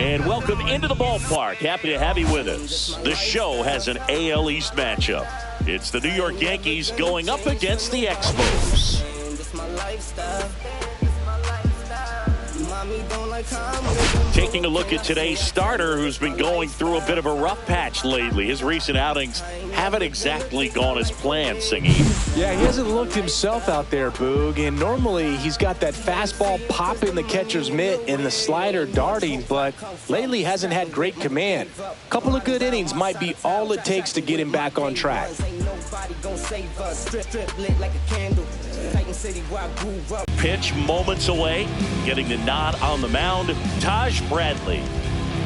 And welcome into the ballpark. Happy to have you with us. The show has an AL East matchup. It's the New York Yankees going up against the Expos. Taking a look at today's starter, who's been going through a bit of a rough patch lately. His recent outings haven't exactly gone as planned, Singy. Yeah, he hasn't looked himself out there, Boog. And normally he's got that fastball popping the catcher's mitt and the slider darting, but lately hasn't had great command. A couple of good innings might be all it takes to get him back on track. Pitch moments away, getting the nod on the mound, Taj Bradley.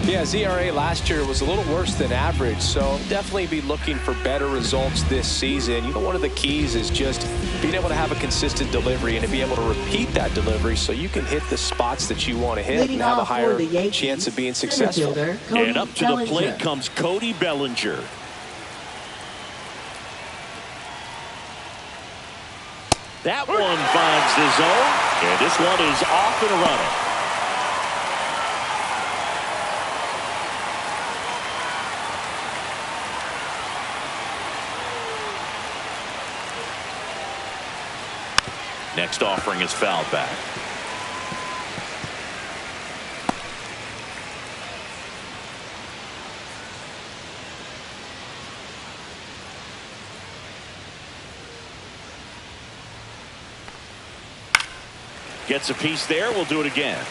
Yeah, his ERA last year was a little worse than average, so definitely be looking for better results this season. You know, one of the keys is just being able to have a consistent delivery and to be able to repeat that delivery so you can hit the spots that you want to hit and have a higher chance of being successful. And up to the plate comes Cody Bellinger. That one finds the zone, and this one is off and running. Next offering is fouled back. Gets a piece there. We'll do it again.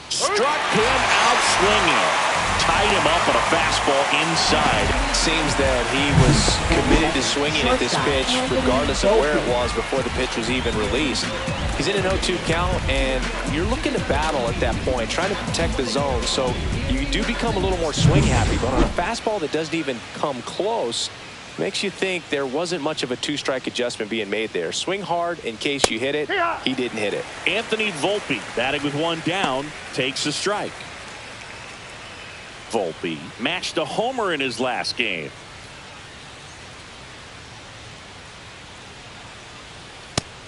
Struck him out swinging. Tied him up on a fastball inside. Seems that he was committed to swinging at this pitch regardless of where it was before the pitch was even released. He's in an 0-2 count, and you're looking to battle at that point, trying to protect the zone, so you do become a little more swing happy. But on a fastball that doesn't even come close, makes you think there wasn't much of a two-strike adjustment being made there. Swing hard in case you hit it. He didn't hit it. Anthony Volpe, batting with one down, takes a strike. Volpe matched a homer in his last game.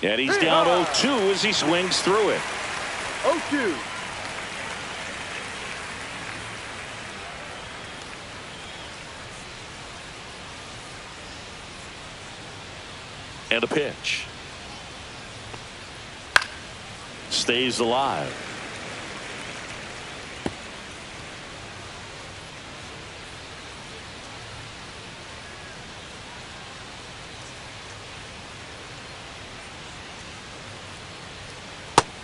And he's down 0-2 as he swings through it. 0-2. And a pitch. Stays alive.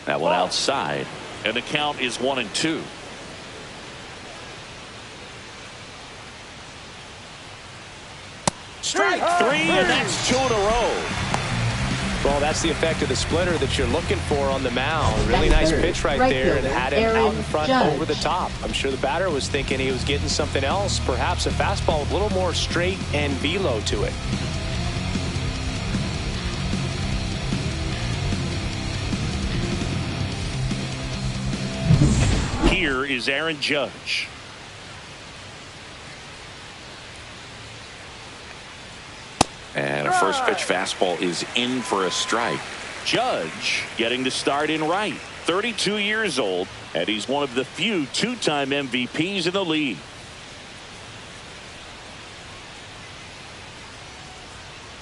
That one outside, and the count is 1-2. Strike three, and that's 2 in a row. Well, that's the effect of the splitter that you're looking for on the mound. Really nice pitch right there, and had him out in front over the top. I'm sure the batter was thinking he was getting something else, perhaps a fastball with a little more straight and velo to it. Here is Aaron Judge. And a first pitch fastball is in for a strike. Judge getting the start in right. 32 years old, and he's one of the few two-time MVPs in the league.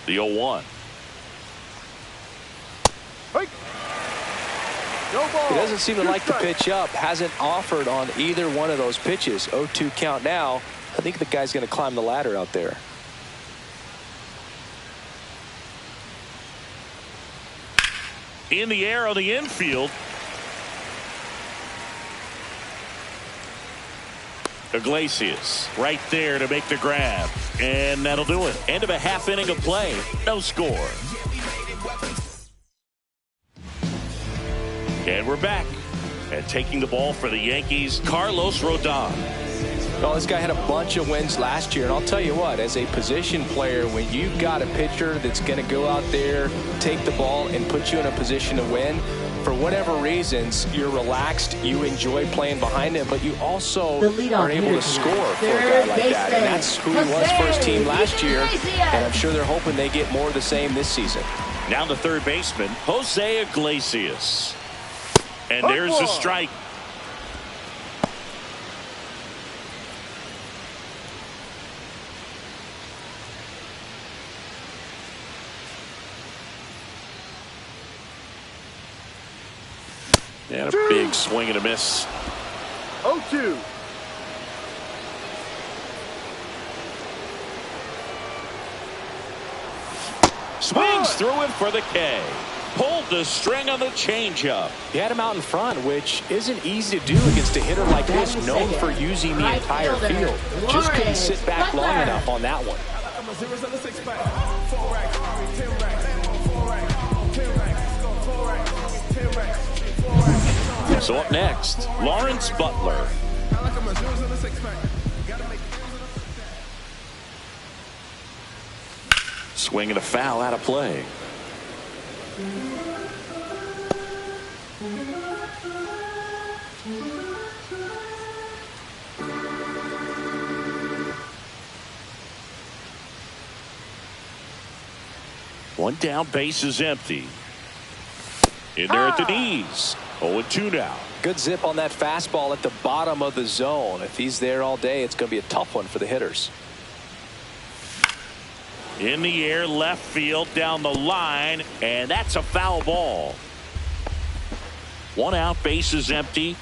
The 0-1. He doesn't seem to like the pitch up. Hasn't offered on either one of those pitches. 0-2 count now. I think the guy's going to climb the ladder out there. In the air on the infield. Iglesias right there to make the grab. And that'll do it. End of a half inning of play. No score. And we're back. And taking the ball for the Yankees, Carlos Rodon. Well, this guy had a bunch of wins last year, and I'll tell you what, as a position player, when you've got a pitcher that's going to go out there, take the ball, and put you in a position to win, for whatever reasons, you're relaxed, you enjoy playing behind him, but you also are able to score for a guy like that. And that's who he was first team last year, and I'm sure they're hoping they get more of the same this season. Now the third baseman, Jose Iglesias. And there's a strike. And a big swing and a miss. 0-2. Swings through it for the K. Pulled the string on the changeup. He had him out in front, which isn't easy to do against a hitter like this, known for using the entire field. Just couldn't sit back long enough on that one. So up next, Lawrence Butler. Swing and a foul out of play. One down, base is empty. In there at the knees. 0-2 now. Good zip on that fastball at the bottom of the zone. If he's there all day, it's going to be a tough one for the hitters. In the air, left field, down the line, and that's a foul ball. One out, base is empty.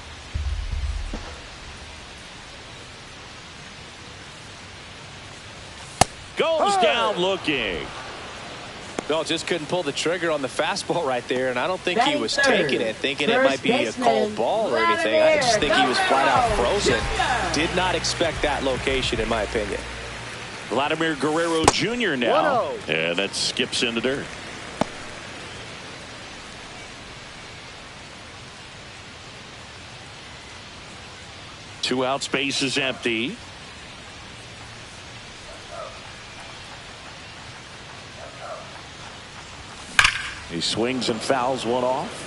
Goes down looking. No, just couldn't pull the trigger on the fastball right there, and I don't think he was taking it, thinking it might be a called ball or anything. I just think he was flat out frozen. Did not expect that location, in my opinion. Vladimir Guerrero Jr. now, and that skips into dirt. Two outs, base is empty. He swings and fouls one off.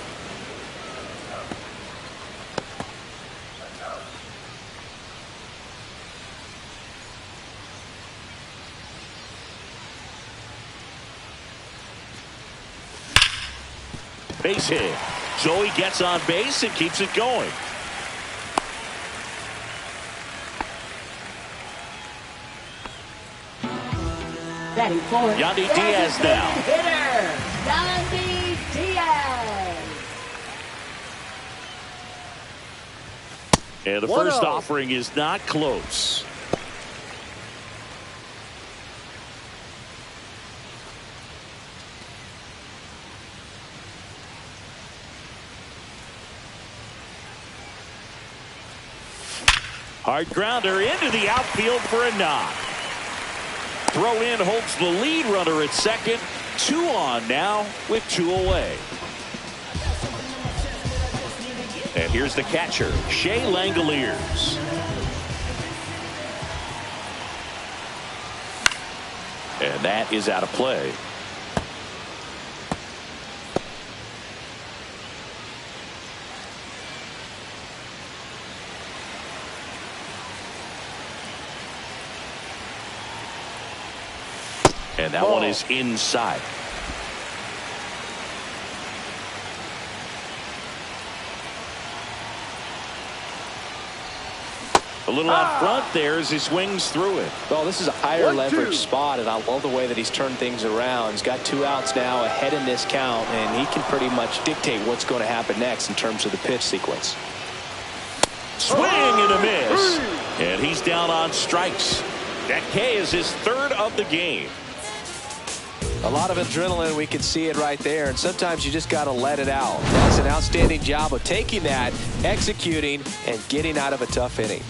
Base hit. Joey gets on base and keeps it going. Yandy Diaz now. Yandy Diaz. And the first offering is not close. Hard grounder into the outfield for a knock. Throw in holds the lead runner at second. 2 on now with 2 away. And here's the catcher, Shea Langoliers. And that is out of play. And that one is inside. A little out front there as he swings through it. Well, this is a higher leverage spot, and I love the way that he's turned things around. He's got 2 outs now ahead in this count, and he can pretty much dictate what's going to happen next in terms of the pitch sequence. Swing and a miss. And he's down on strikes. That K is his 3rd of the game. A lot of adrenaline, we can see it right there, and sometimes you just got to let it out. That's an outstanding job of taking that, executing, and getting out of a tough inning.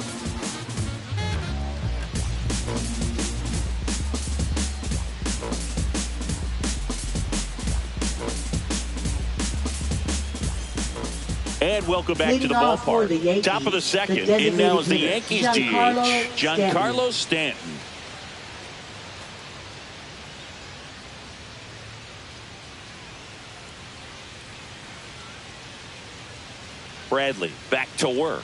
And welcome back to the Leading off for the ballpark. Yankees, Top of the second. the In now is the designated Yankees Giancarlo DH, Giancarlo Stanton. Bradley back to work.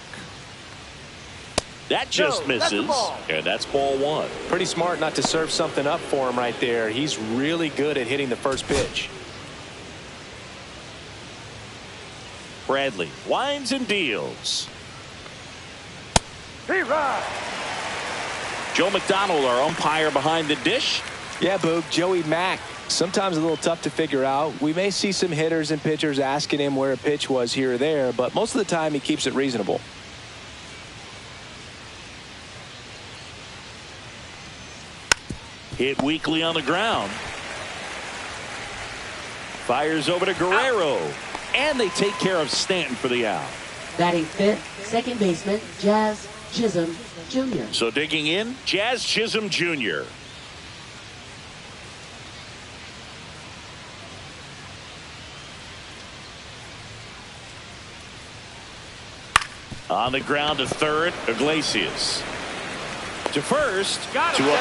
That just misses, and that's ball one. Pretty smart not to serve something up for him right there. He's really good at hitting the first pitch. Bradley winds and deals. Joe McDonald, our umpire behind the dish. Yeah, Boog, Joey Mack. Sometimes a little tough to figure out. We may see some hitters and pitchers asking him where a pitch was here or there, but most of the time he keeps it reasonable. Hit weakly on the ground. Fires over to Guerrero. And they take care of Stanton for the out. Batting fifth, second baseman, Jazz Chisholm Jr. So digging in, Jazz Chisholm Jr. On the ground to third, Iglesias. To first, 2 up, 2 down.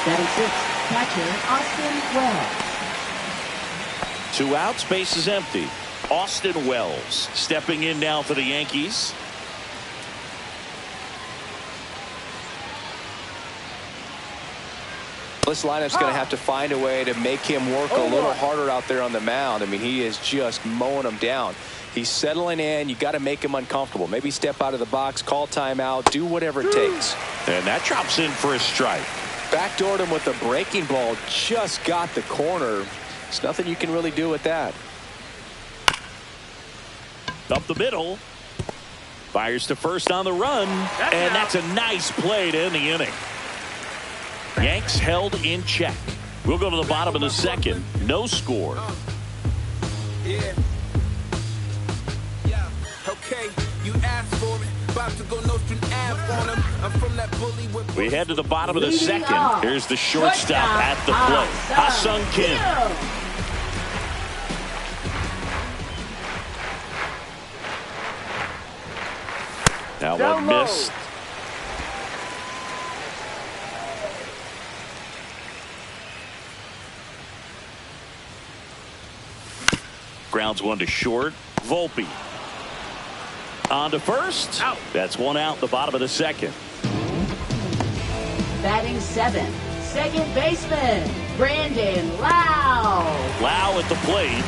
Batting sixth, catcher Austin Wells. 2 outs, base is empty. Austin Wells stepping in now for the Yankees. This lineup's going to have to find a way to make him work a little harder out there on the mound. I mean, he is just mowing them down. He's settling in. You got to make him uncomfortable. Maybe step out of the box, call timeout, do whatever it takes. And that drops in for a strike. Backdoored him with a breaking ball. Just got the corner. There's nothing you can really do with that. Up the middle. Fires to first on the run. And that's a nice play to end the inning. Yanks held in check. We'll go to the bottom of the second. No score. Yeah. Okay, you asked for it. About to go no string ab on him. I'm from that bully with We head to the bottom of the Leading second. off, Here's the shortstop at the plate. Ha-Sung Kim. That one missed. Grounds one to short. Volpe. On to first. Out. That's 1 out, the bottom of the second. Batting seventh, second baseman, Brandon Lau. Lau at the plate.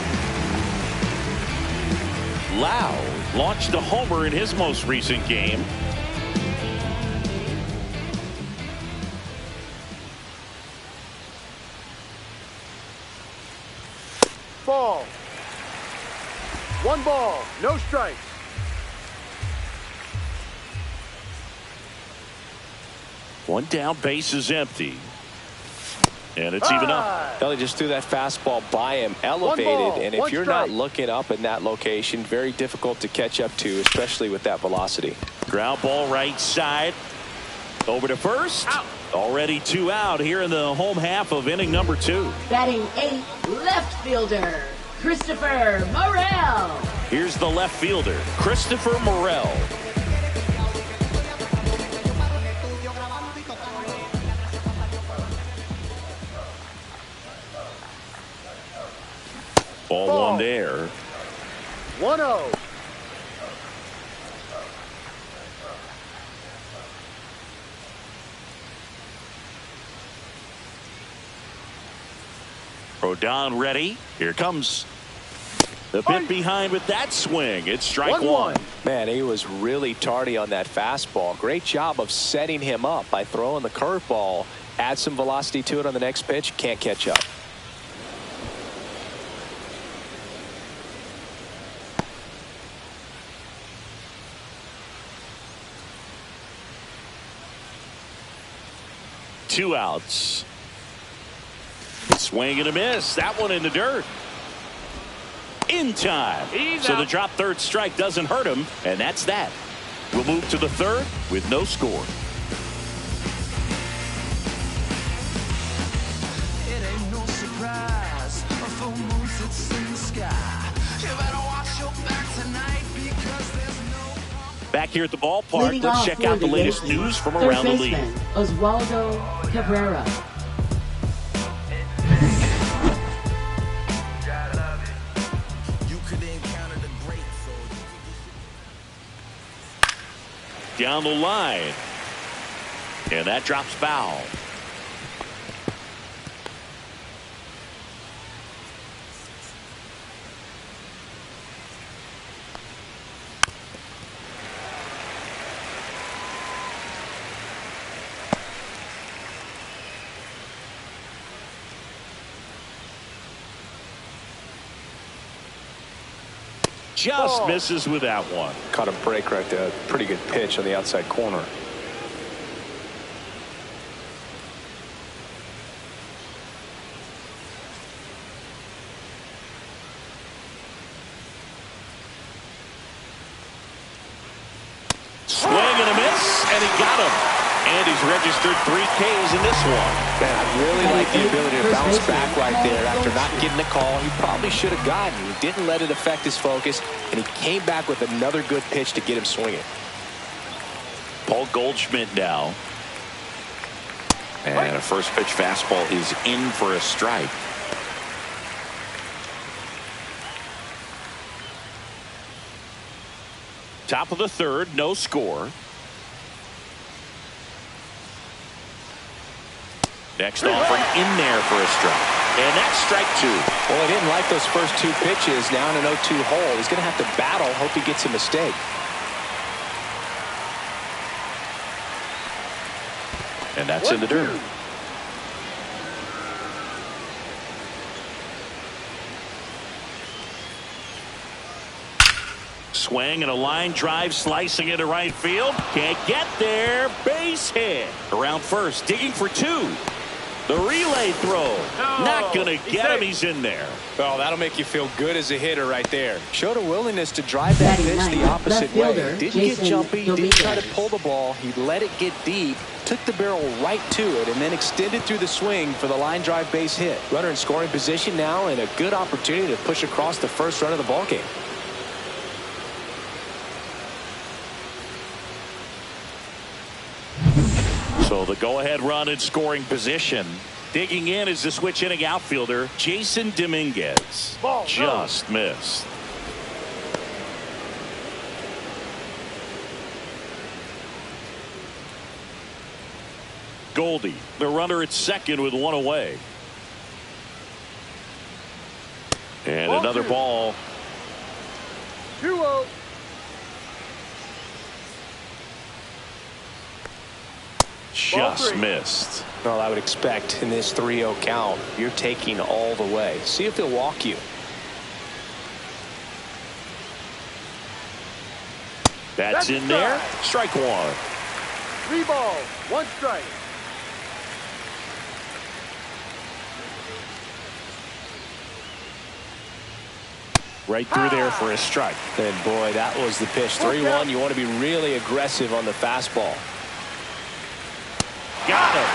Lau launched a homer in his most recent game. Ball. 1 ball, no strikes. One down, base is empty. And it's even up. Ellie just threw that fastball by him, elevated, and if you're not looking up in that location, very difficult to catch up to, especially with that velocity. Ground ball right side. Over to first. Out. Already 2 out here in the home half of inning number 2. Batting eighth, left fielder, Christopher Morel. Here's the left fielder, Christopher Morel. Ball 1 there. 1-0. Rodon ready. Here comes the bit behind with that swing. It's strike 1. Man, he was really tardy on that fastball. Great job of setting him up by throwing the curveball. Add some velocity to it on the next pitch. Can't catch up. Two outs. Swing and a miss. That one in the dirt. In time. So the drop third strike doesn't hurt him, and that's that. We'll move to the third with no score. It ain't no surprise, a full moon sits in the sky. Back here at the ballpark, Leading let's off check for out the the latest Yankees, news from third around the league. baseman, Oswaldo Cabrera. You could encounter the great, so Down the line. And that drops foul. Just misses with that one. Caught a break right there. Pretty good pitch on the outside corner. Swing and a miss, and he got him. And he's registered 3 Ks in this one. Man, I really like the ability to bounce back right there after not getting the call. He probably should have gotten. He didn't let it affect his focus, and he came back with another good pitch to get him swinging. Paul Goldschmidt now. And a first pitch fastball is in for a strike. Top of the third, no score. Next offering in there for a strike. And that's strike 2. Well, he didn't like those first 2 pitches. Now in an 0-2 hole. He's going to have to battle. Hope he gets a mistake. And that's in the dirt. Swing and a line drive slicing into right field. Can't get there. Base hit. Around first. Digging for 2. The relay throw. Not going to get him. He's in there. Well, that'll make you feel good as a hitter right there. Showed a willingness to drive that pitch the opposite way. Didn't get jumpy. Didn't try to pull the ball. He let it get deep. Took the barrel right to it and then extended through the swing for the line drive base hit. Runner in scoring position now and a good opportunity to push across the first run of the ballgame. So the go-ahead run in scoring position. Digging in is the switch inning outfielder, Jason Dominguez. Just missed. Goldie, the runner at second with 1 away. And another ball. 2-0. Just missed. Well, I would expect in this 3-0 count, you're taking all the way. See if he'll walk you. That's in there. Strike 1. 3 balls, 1 strike. Right through there for a strike. And boy, that was the pitch. 3-1. You want to be really aggressive on the fastball. Got it.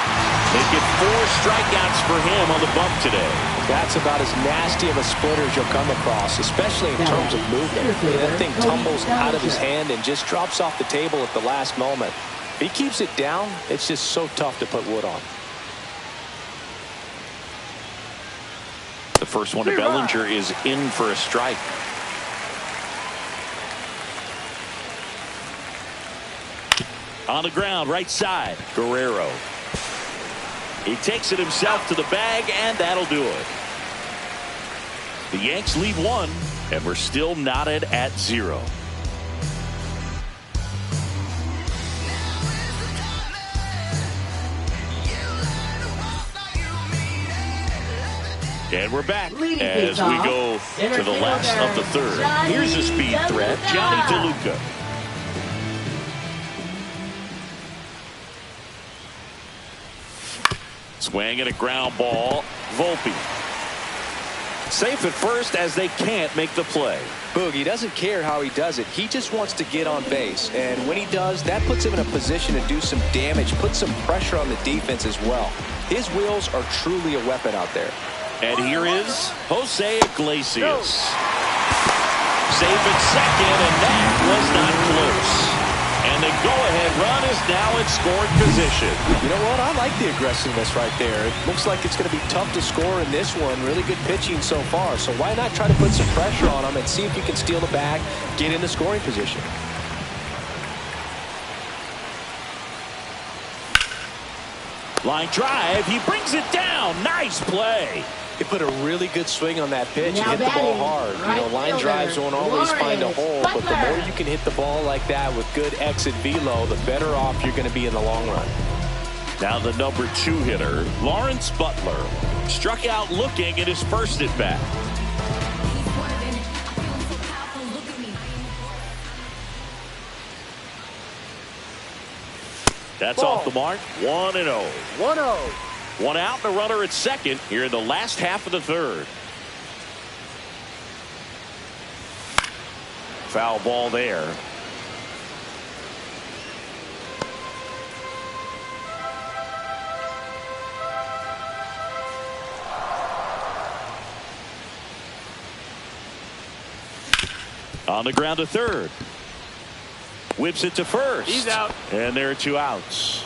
They get 4 strikeouts for him on the bump today. That's about as nasty of a splitter as you'll come across, especially in terms of movement. That thing tumbles out of his hand and just drops off the table at the last moment. If he keeps it down, it's just so tough to put wood on. The first one to Bellinger is in for a strike. On the ground, right side, Guerrero. He takes it himself to the bag, and that'll do it. The Yanks lead 1, and we're still knotted at 0. And we're back as we go to the last of the third. Here's a speed threat, Johnny DeLuca. Swing and a ground ball. Volpe. Safe at first as they can't make the play. Boogie doesn't care how he does it. He just wants to get on base. And when he does, that puts him in a position to do some damage, put some pressure on the defense as well. His wheels are truly a weapon out there. And here is Jose Iglesias. Safe at second, and that was not close. the go-ahead run is now in scoring position. You know what? I like the aggressiveness right there. It looks like it's going to be tough to score in this one. Really good pitching so far. So why not try to put some pressure on him and see if you can steal the bag, get into scoring position. Line drive. He brings it down. Nice play. He put a really good swing on that pitch and Now hit the ball hard. batting, You know, line right drives fielder, won't always find a Lawrence hole, but the Butler. more you can hit the ball like that with good exit velo, the better off you're going to be in the long run. Now the number 2 hitter, Lawrence Butler, struck out looking at his first at bat. That's Ball. off the mark. 1-0. 1-0. One out and a runner at second here in the last half of the third. Foul ball there. On the ground to third. Whips it to first. He's out. And there are 2 outs.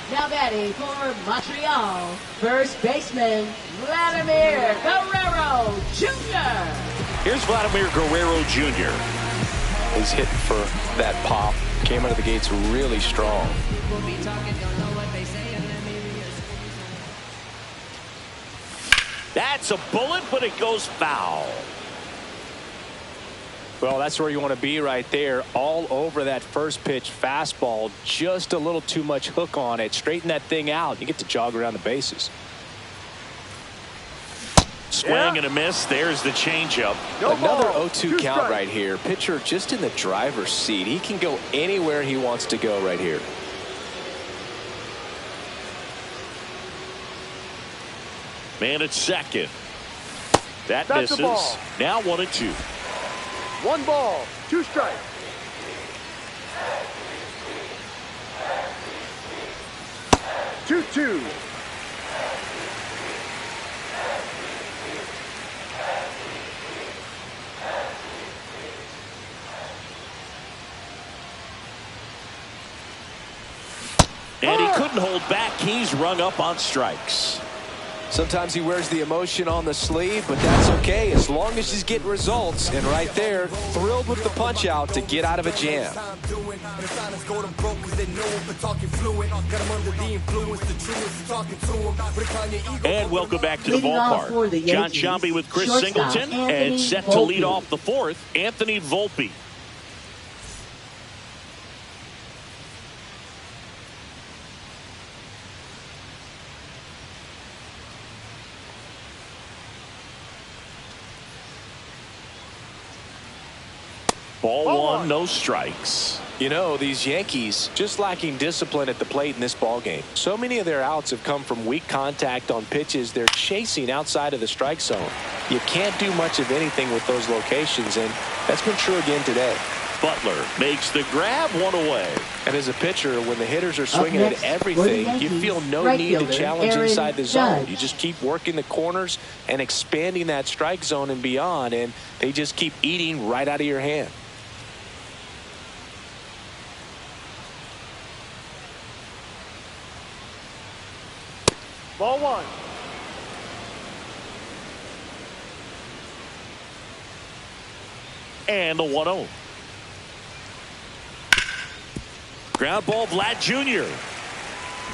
Now batting for Montreal, first baseman Vladimir Guerrero Jr. Here's Vladimir Guerrero Jr. He's hitting for that pop. Came out of the gates really strong. That's a bullet, but it goes foul. Well, that's where you want to be right there. All over that first pitch fastball. Just a little too much hook on it. Straighten that thing out. You get to jog around the bases. Swing and a miss. There's the changeup. No Another ball. 0-2 Two count strikes. right here. Pitcher just in the driver's seat. He can go anywhere he wants to go right here. Man at second. That That's the misses. ball. Now 1-2. 1 ball. 2 strikes. Two. And he couldn't hold back. He's rung up on strikes. Sometimes he wears the emotion on the sleeve, but that's okay as long as he's getting results. And right there, thrilled with the punch out to get out of a jam. And welcome back to the Leading off for the ballpark. John Yankees, Sciambi with Chris shortstop Singleton, Anthony and set to lead Volpe. off the fourth, Anthony Volpe. Ball one, no strikes. You know, these Yankees just lacking discipline at the plate in this ballgame. So many of their outs have come from weak contact on pitches they're chasing outside of the strike zone. You can't do much of anything with those locations, and that's been true again today. Butler makes the grab, 1 away. And as a pitcher, when the hitters are swinging next at for the everything, you Yankees, feel no right need to fielder, challenge Aaron inside the zone. Judge. You just keep working the corners and expanding that strike zone and beyond, and they just keep eating right out of your hand. Ball 1. And the 1-0. Ground ball, Vlad Jr.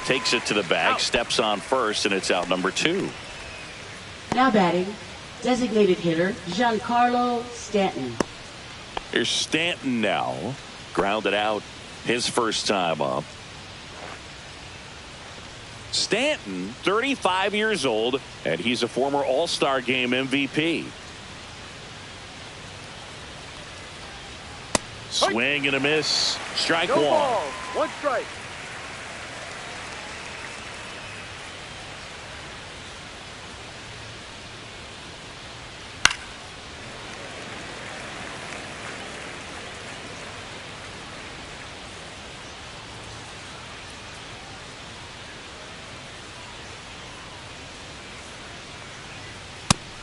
Takes it to the bag, steps on first, and it's out number 2. Now batting, designated hitter Giancarlo Stanton. Here's Stanton now. Grounded out his first time up. Stanton, 35 years old, and he's a former All-Star Game MVP. Swing and a miss. Strike No 1. ball. 1 strike.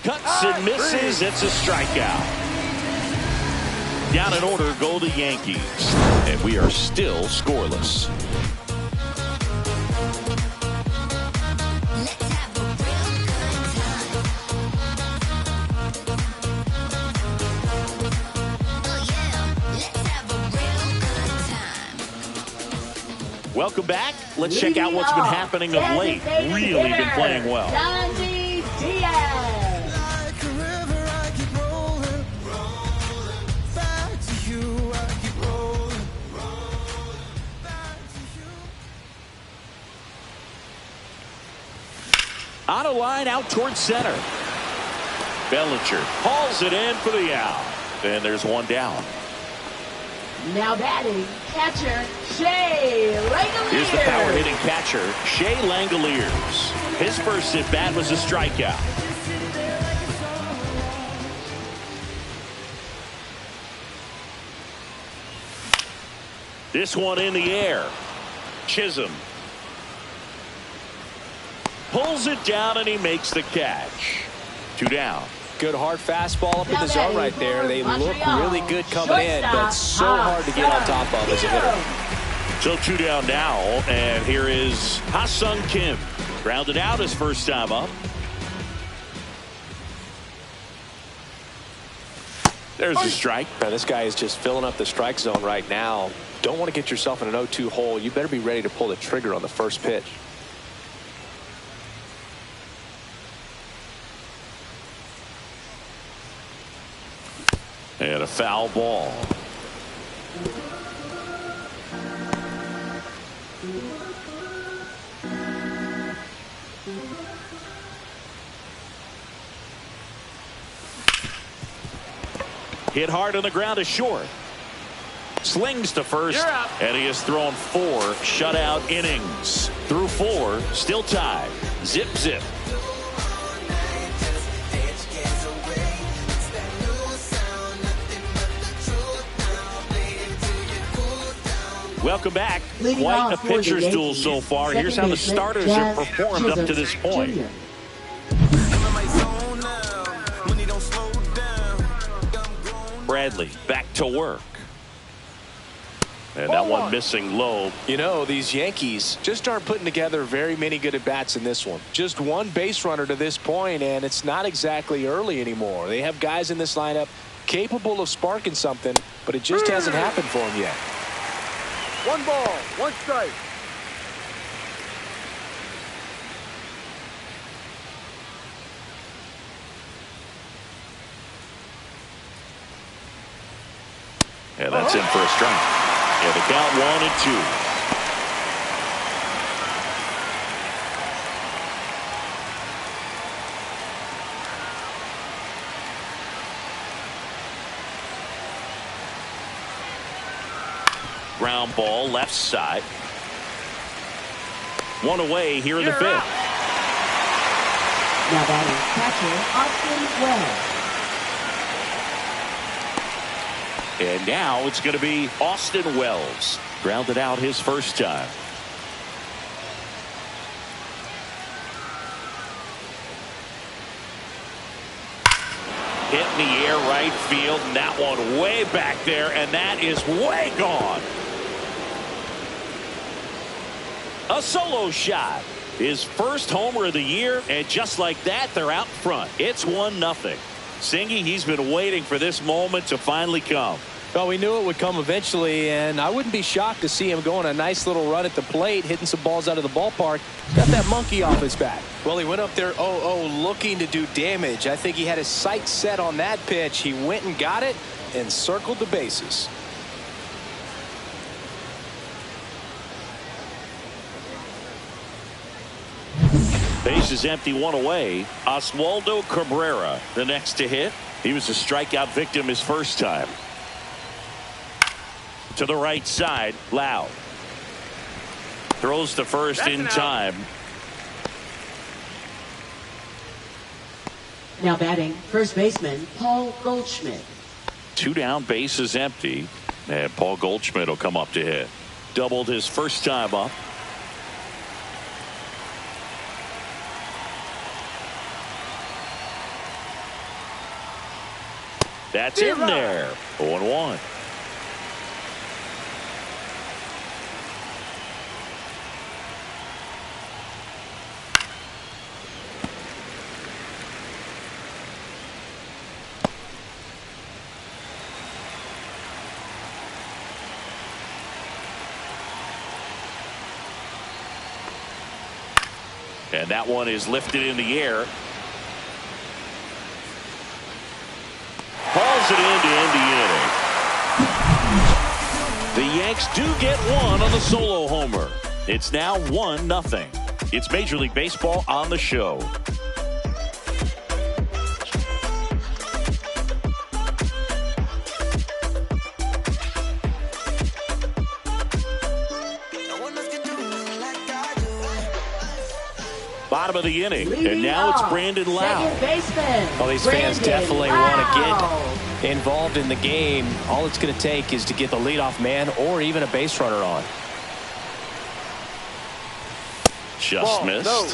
Cuts and misses. It's a strikeout. Down in order go the Yankees. And we are still scoreless. Welcome back. Let's check out what's been happening of late. Really been playing well. On a line out towards center. Bellinger hauls it in for the out. And there's one down. Now batting, catcher, Shea Langoliers. Here's the power hitting catcher, Shea Langoliers. His first at bat was a strikeout. This one in the air. Chisholm pulls it down and he makes the catch. 2 down. Good hard fastball up in the zone right there. They look really good coming in, but so hard to get on top of as a hitter. So 2 down now, and here is Ha-Sung Kim. Grounded out his first time up. There's a strike. Now, this guy is just filling up the strike zone right now. Don't want to get yourself in an 0-2 hole. You better be ready to pull the trigger on the first pitch. And a foul ball. Hit hard on the ground to short. Slings to first, and he has thrown 4 shutout innings. Through 4, still tied. Zip, zip. Welcome back. Quite a pitcher's duel so far. Here's how the starters have performed up to this point. Bradley back to work. And that one missing low. You know, these Yankees just aren't putting together very many good at-bats in this one. Just one base runner to this point, and it's not exactly early anymore. They have guys in this lineup capable of sparking something, but it just hasn't happened for them yet. 1 ball, 1 strike. And that's in for a strike. Yeah, the count 1-2. Ground ball left side. 1 away here in the 5th. Now batting, catcher, Austin Wells. And now it's going to be Austin Wells. Grounded out his first time. Hit in the air right field, and that one way back there, and that is way gone. A solo shot. His first homer of the year, and just like that, they're out front. It's 1-0. Singy, he's been waiting for this moment to finally come. Well, we knew it would come eventually, and I wouldn't be shocked to see him go on a nice little run at the plate, hitting some balls out of the ballpark. Got that monkey off his back. Well, he went up there 0-0 looking to do damage. I think he had his sights set on that pitch. He went and got it and circled the bases. Base is empty, 1 away. Oswaldo Cabrera, the next to hit. He was a strikeout victim his first time. To the right side, Lau. Throws to first in time. Now batting, first baseman, Paul Goldschmidt. 2 down, base is empty. And Paul Goldschmidt will come up to hit. Doubled his first time up. That's in there. 0-1. And that one is lifted in the air. Hauls it in to end the inning. The Yanks do get one on the solo homer. It's now 1-0. It's Major League Baseball on the show. Bottom of the inning, and now it's Brandon Lau. Well, these fans definitely want to get involved in the game. All it's going to take is to get the leadoff man or even a base runner on. Just missed. No.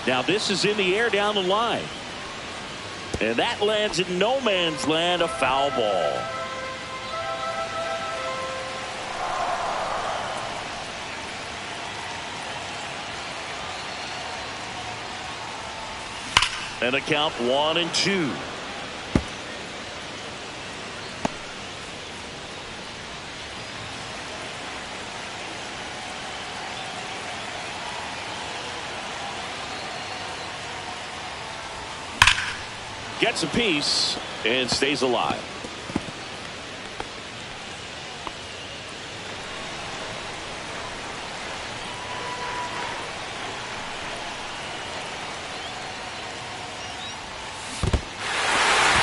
Now this is in the air down the line. And that lands in no man's land, a foul ball. And the count 1-2. Gets a piece and stays alive.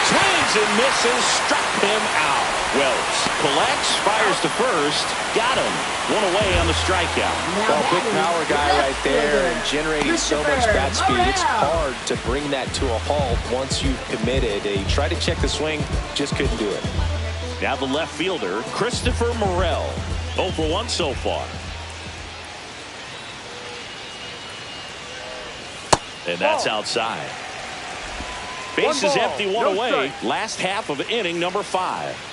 Swings and misses, struck him out. Wells collects, fires to first, got him. One away on the strikeout. Well, big power guy right there and generating so much bat speed. It's hard to bring that to a halt once you've committed. He tried to check the swing, just couldn't do it. Now the left fielder, Christopher Morel. 0 for 1 so far. And that's outside. Base is empty, one away. Last half of inning number 5.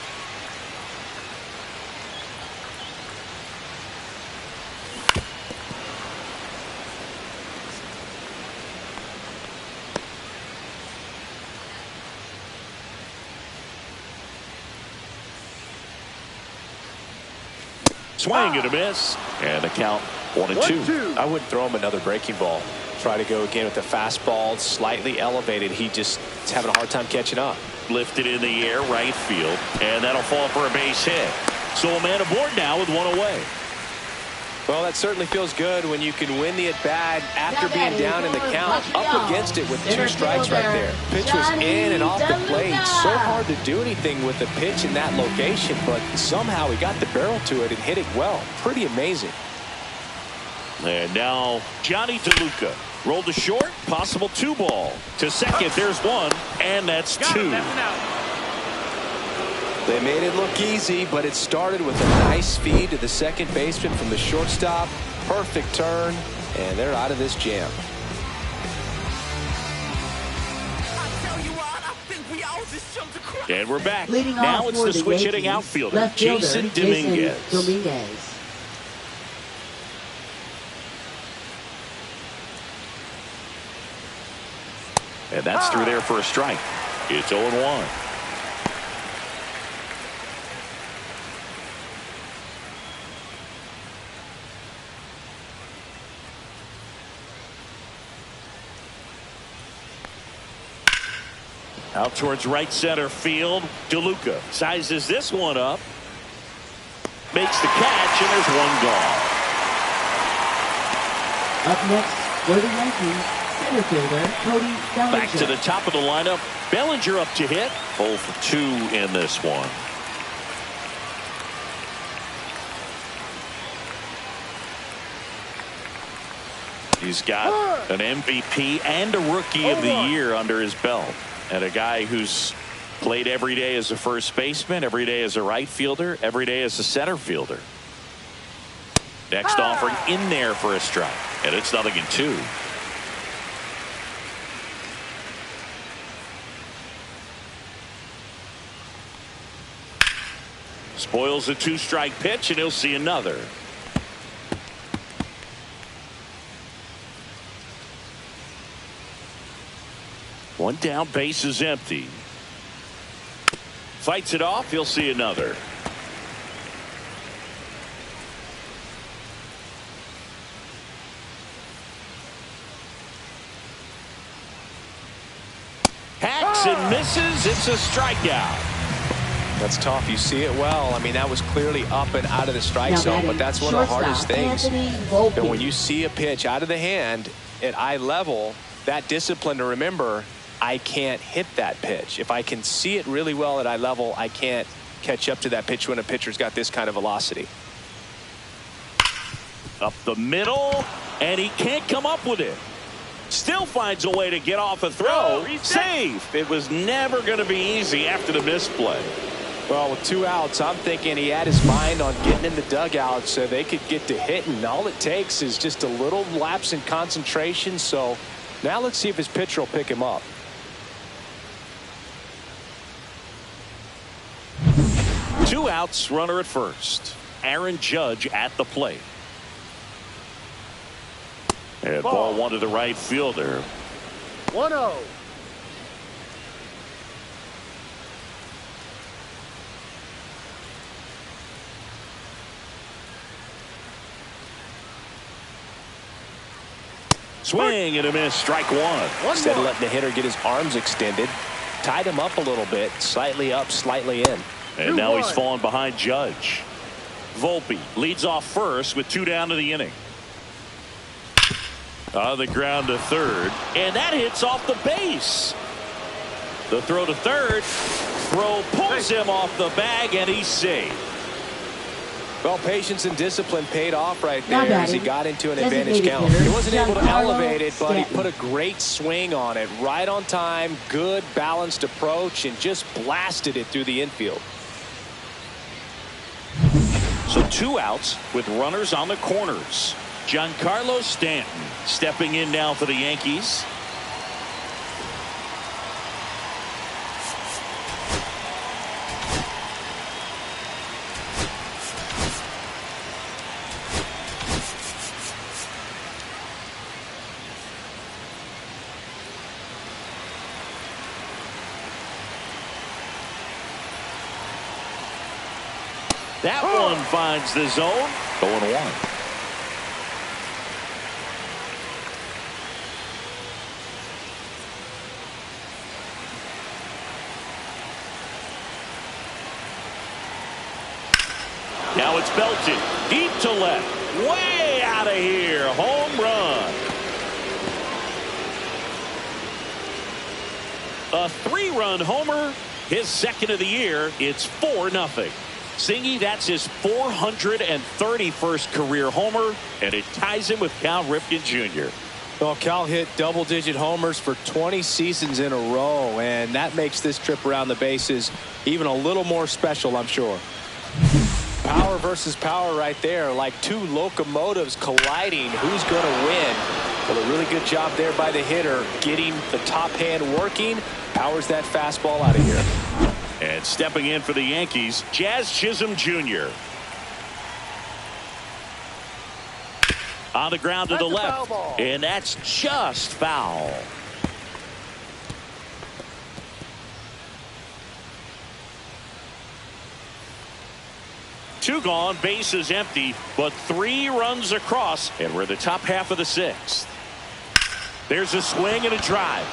Swing and a miss, and the count 1-2. I wouldn't throw him another breaking ball. Try to go again with the fastball, slightly elevated. He just is having a hard time catching up. Lifted in the air, right field, and that'll fall for a base hit. So a man aboard now with one away. Well, that certainly feels good when you can win the at-bat after being down in the count, up against it with 2 strikes right there. Pitch was in and off the plate. So hard to do anything with the pitch in that location, but somehow he got the barrel to it and hit it well. Pretty amazing. And now Johnny DeLuca rolled to short, possible 2 ball. To second, there's 1, and that's 2. They made it look easy, but it started with a nice feed to the second baseman from the shortstop. Perfect turn, and they're out of this jam. And we're back. Now it's the switch hitting outfielder, Jason Dominguez. And that's through there for a strike. It's 0-1. Out towards right center field. DeLuca sizes this one up. Makes the catch, and there's 1 gone. Up next for the Yankees, center fielder Cody Bellinger. Back to the top of the lineup. Bellinger up to hit. 0 for 2 in this one. He's got an MVP and a Rookie of the Year under his belt. And a guy who's played every day as a first baseman, every day as a right fielder, every day as a center fielder. Next offering in there for a strike. And it's 0-2. Spoils a 2-strike pitch, and he'll see another. One down, base is empty. Fights it off. He'll see another. Hacks and misses. It's a strikeout. That's tough. You see it well. I mean, that was clearly up and out of the strike zone, but that's one of the hardest things. And when you see a pitch out of the hand at eye level, that discipline to remember, I can't hit that pitch. If I can see it really well at eye level, I can't catch up to that pitch when a pitcher's got this kind of velocity. Up the middle, and he can't come up with it. Still finds a way to get off a throw. Safe. It was never going to be easy after the misplay. Well, with 2 outs, I'm thinking he had his mind on getting in the dugout so they could get to hitting. All it takes is just a little lapse in concentration. So now let's see if his pitcher will pick him up. Two outs, runner at first. Aaron Judge at the plate. And ball one to the right fielder. 1-0. Swing and a miss. Strike one. Instead of letting the hitter get his arms extended, tied him up a little bit, slightly up, slightly in. And now he's fallen behind Judge. Volpe leads off first with 2 down to the inning. On the ground to third, and that hits off the base. The throw to third. Throw pulls him off the bag, and he's safe. Well, patience and discipline paid off right there as he got into an advantage count. He wasn't able to elevate it, but he put a great swing on it. Right on time, good balanced approach, and just blasted it through the infield. So 2 outs with runners on the corners. Giancarlo Stanton stepping in now for the Yankees. That one finds the zone. 0-1. Now it's belted deep to left, way out of here. Home run. A 3-run homer, his second of the year. It's 4-0. Singy, that's his 431st career homer, and it ties him with Cal Ripken Jr. Well, Cal hit double-digit homers for 20 seasons in a row, and that makes this trip around the bases even a little more special, I'm sure. Power versus power right there, like 2 locomotives colliding. Who's going to win? Well, a really good job there by the hitter, getting the top hand working. Powers that fastball out of here. And stepping in for the Yankees, Jazz Chisholm Jr. On the ground to the left, and that's just foul. Two gone, base is empty, but 3 runs across, and we're in the top half of the 6th. There's a swing and a drive.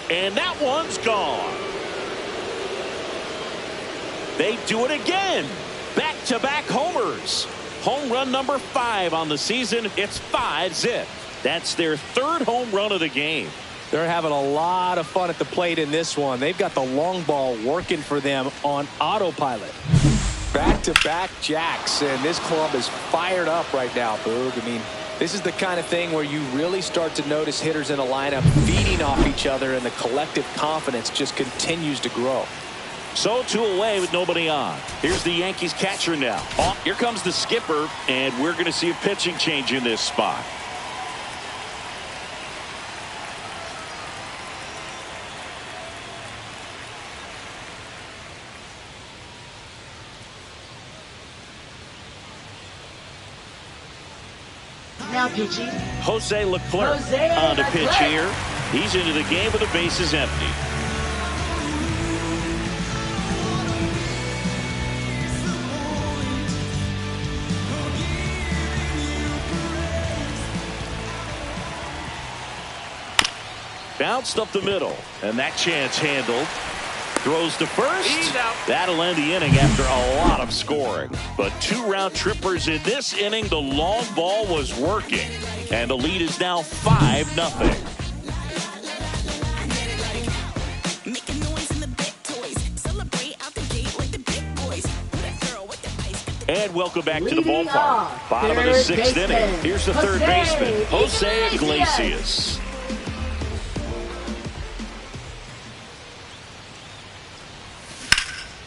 And that one's gone. They do it again. Back-to-back homers. Home run number 5 on the season. It's 5-zip. That's their 3rd home run of the game. They're having a lot of fun at the plate in this one. They've got the long ball working for them on autopilot. Back-to-back jacks, and this club is fired up right now, Boog. I mean, this is the kind of thing where you really start to notice hitters in a lineup feeding off each other, and the collective confidence just continues to grow. So 2 away with nobody on. Here's the Yankees catcher now. Oh, here comes the skipper, and we're going to see a pitching change in this spot. now pitching. Jose Leclerc Jose on the pitch Leclerc. here. He's into the game with the bases empty. Bounced up the middle, and that chance handled. Throws to first. That'll end the inning after a lot of scoring. But 2 round trippers in this inning. The long ball was working, and the lead is now 5-0. And welcome back to the ballpark. Bottom of the 6th inning. Here's the third baseman, Jose Iglesias.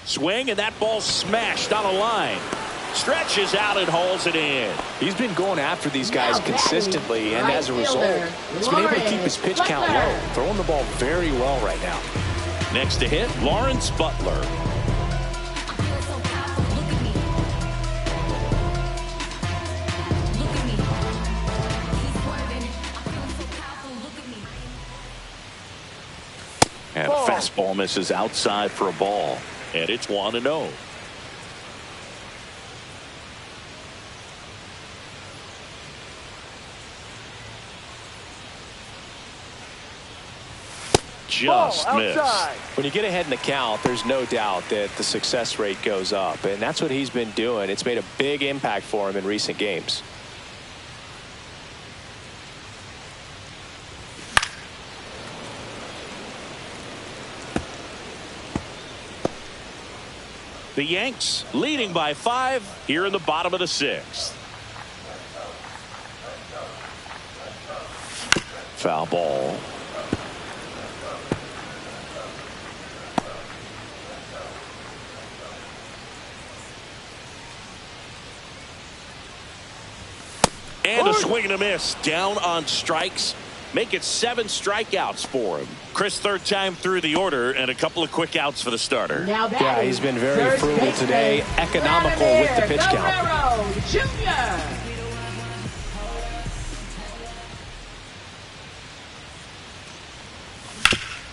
Swing, and that ball smashed on a line. Stretches out and hauls it in. He's been going after these guys consistently, and as a result, he's been able to keep his pitch count low, throwing the ball very well right now. Next to hit, Lawrence Butler. And a fastball misses outside for a ball. And it's 1-0. Just missed. When you get ahead in the count, there's no doubt that the success rate goes up. And that's what he's been doing. It's made a big impact for him in recent games. The Yanks leading by 5 here in the bottom of the 6th. Foul ball. And a swing and a miss. Down on strikes. Make it 7 strikeouts for him. Chris, third time through the order, and a couple of quick outs for the starter. Yeah, he's been very frugal today. Economical with the pitch count. Jr.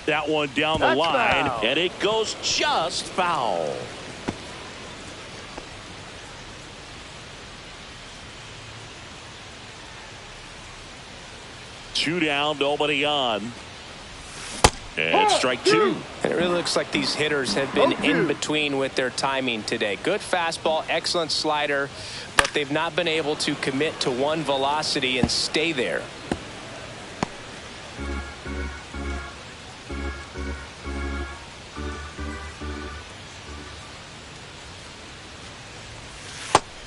That one down the line, and it goes just foul. Two down, nobody on. And strike 2. And it really looks like these hitters have been in between with their timing today. Good fastball, excellent slider, but they've not been able to commit to one velocity and stay there.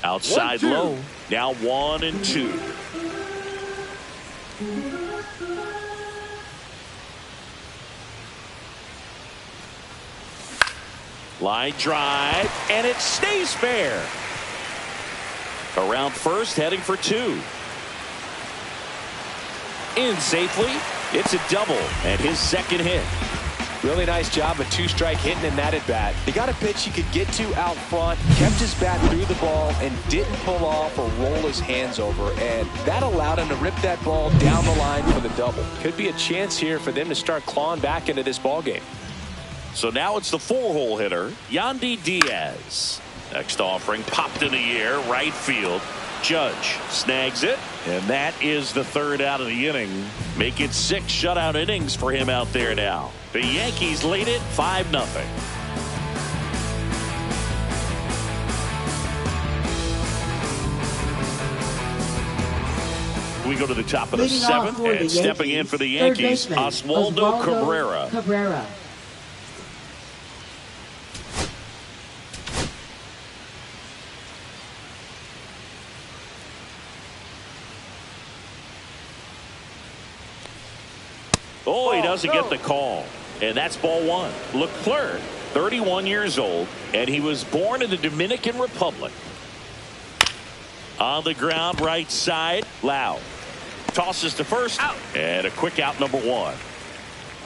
Outside low. Now 1-2. Line drive, and it stays fair. Around first, heading for 2. In safely. It's a double, and his second hit. Really nice job of 2-strike hitting in that at bat. He got a pitch he could get to out front, kept his bat through the ball, and didn't pull off or roll his hands over. And that allowed him to rip that ball down the line for the double. Could be a chance here for them to start clawing back into this ball game. So now it's the 4-hole hitter, Yandy Diaz. Next offering popped in the air, right field. Judge snags it, and that is the third out of the inning. Make it 6 shutout innings for him out there now. The Yankees lead it 5-0. We go to the top of the 7th, and stepping in for the Yankees, Oswaldo Cabrera. Oh, he doesn't get the call. And that's ball 1. Leclerc, 31 years old, and he was born in the Dominican Republic. On the ground, right side, Lau. Tosses to first, out. And a quick out, number 1.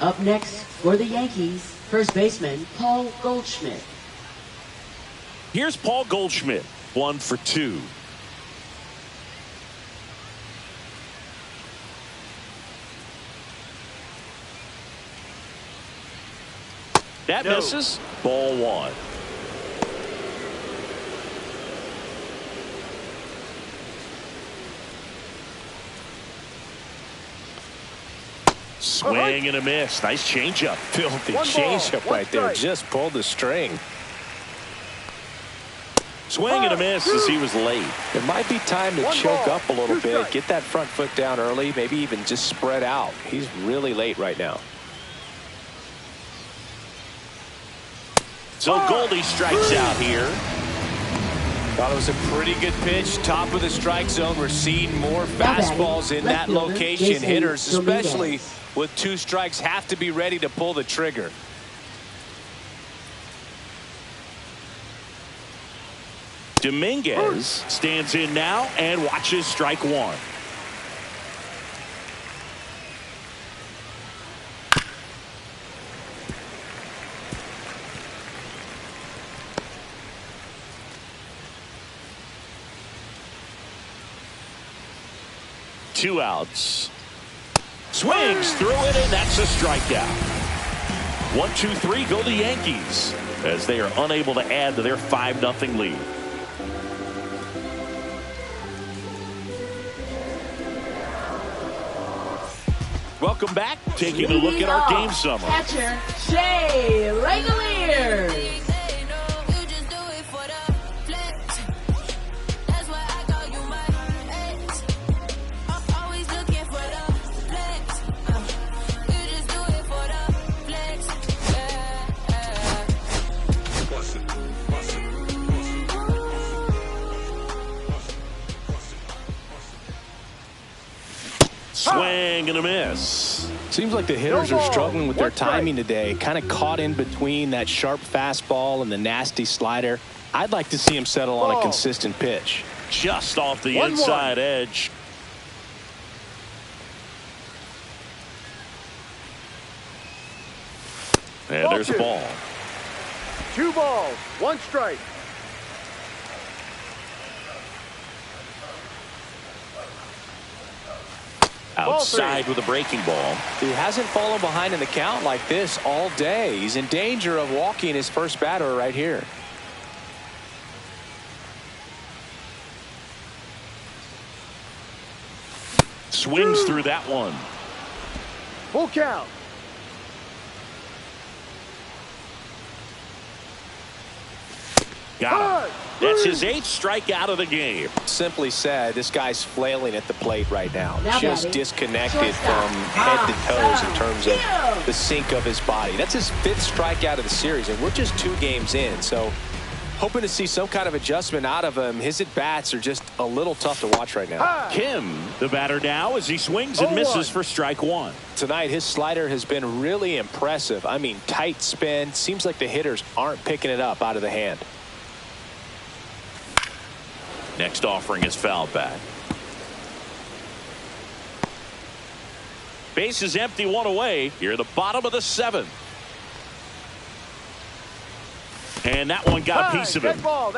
Up next for the Yankees, first baseman Paul Goldschmidt. Here's Paul Goldschmidt, 1 for 2. That misses. Ball one. Swing and a miss. Nice changeup. Filthy changeup right there. Just pulled the string. Swing and a miss as he was late. It might be time to choke up a little bit. Get that front foot down early. Maybe even just spread out. He's really late right now. So Goldie strikes out here. Thought it was a pretty good pitch. Top of the strike zone. We're seeing more fastballs in that location. Hitters, especially with 2 strikes, have to be ready to pull the trigger. Dominguez stands in now and watches strike one. Two outs. Swings through it, and that's a strikeout. 1-2-3 go the Yankees as they are unable to add to their 5-0 lead. Welcome back. Taking a look at our game summary. Catcher Shea Langoliers. Swing and a miss. Seems like the hitters are struggling with their timing today. Kind of caught in between that sharp fastball and the nasty slider. I'd like to see him settle on a consistent pitch. Just off the inside edge. And there's a ball. 2 balls, 1 strike. Outside with a breaking ball. He hasn't fallen behind in the count like this all day. He's in danger of walking his first batter right here. Swings through that one. Full count. Got him. That's his 8th strikeout of the game. Simply said, this guy's flailing at the plate right now. Now just batting, disconnected shortstop. from head to toes in terms of the sink of his body. That's his 5th strikeout of the series, and we're just 2 games in. So hoping to see some kind of adjustment out of him. His at-bats are just a little tough to watch right now. Kim, the batter now, as he swings and misses for strike one. Tonight, his slider has been really impressive. I mean, tight spin. Seems like the hitters aren't picking it up out of the hand. Next offering is fouled back. Base is empty, 1 away. Here at the bottom of the 7th. And that one got a piece of him.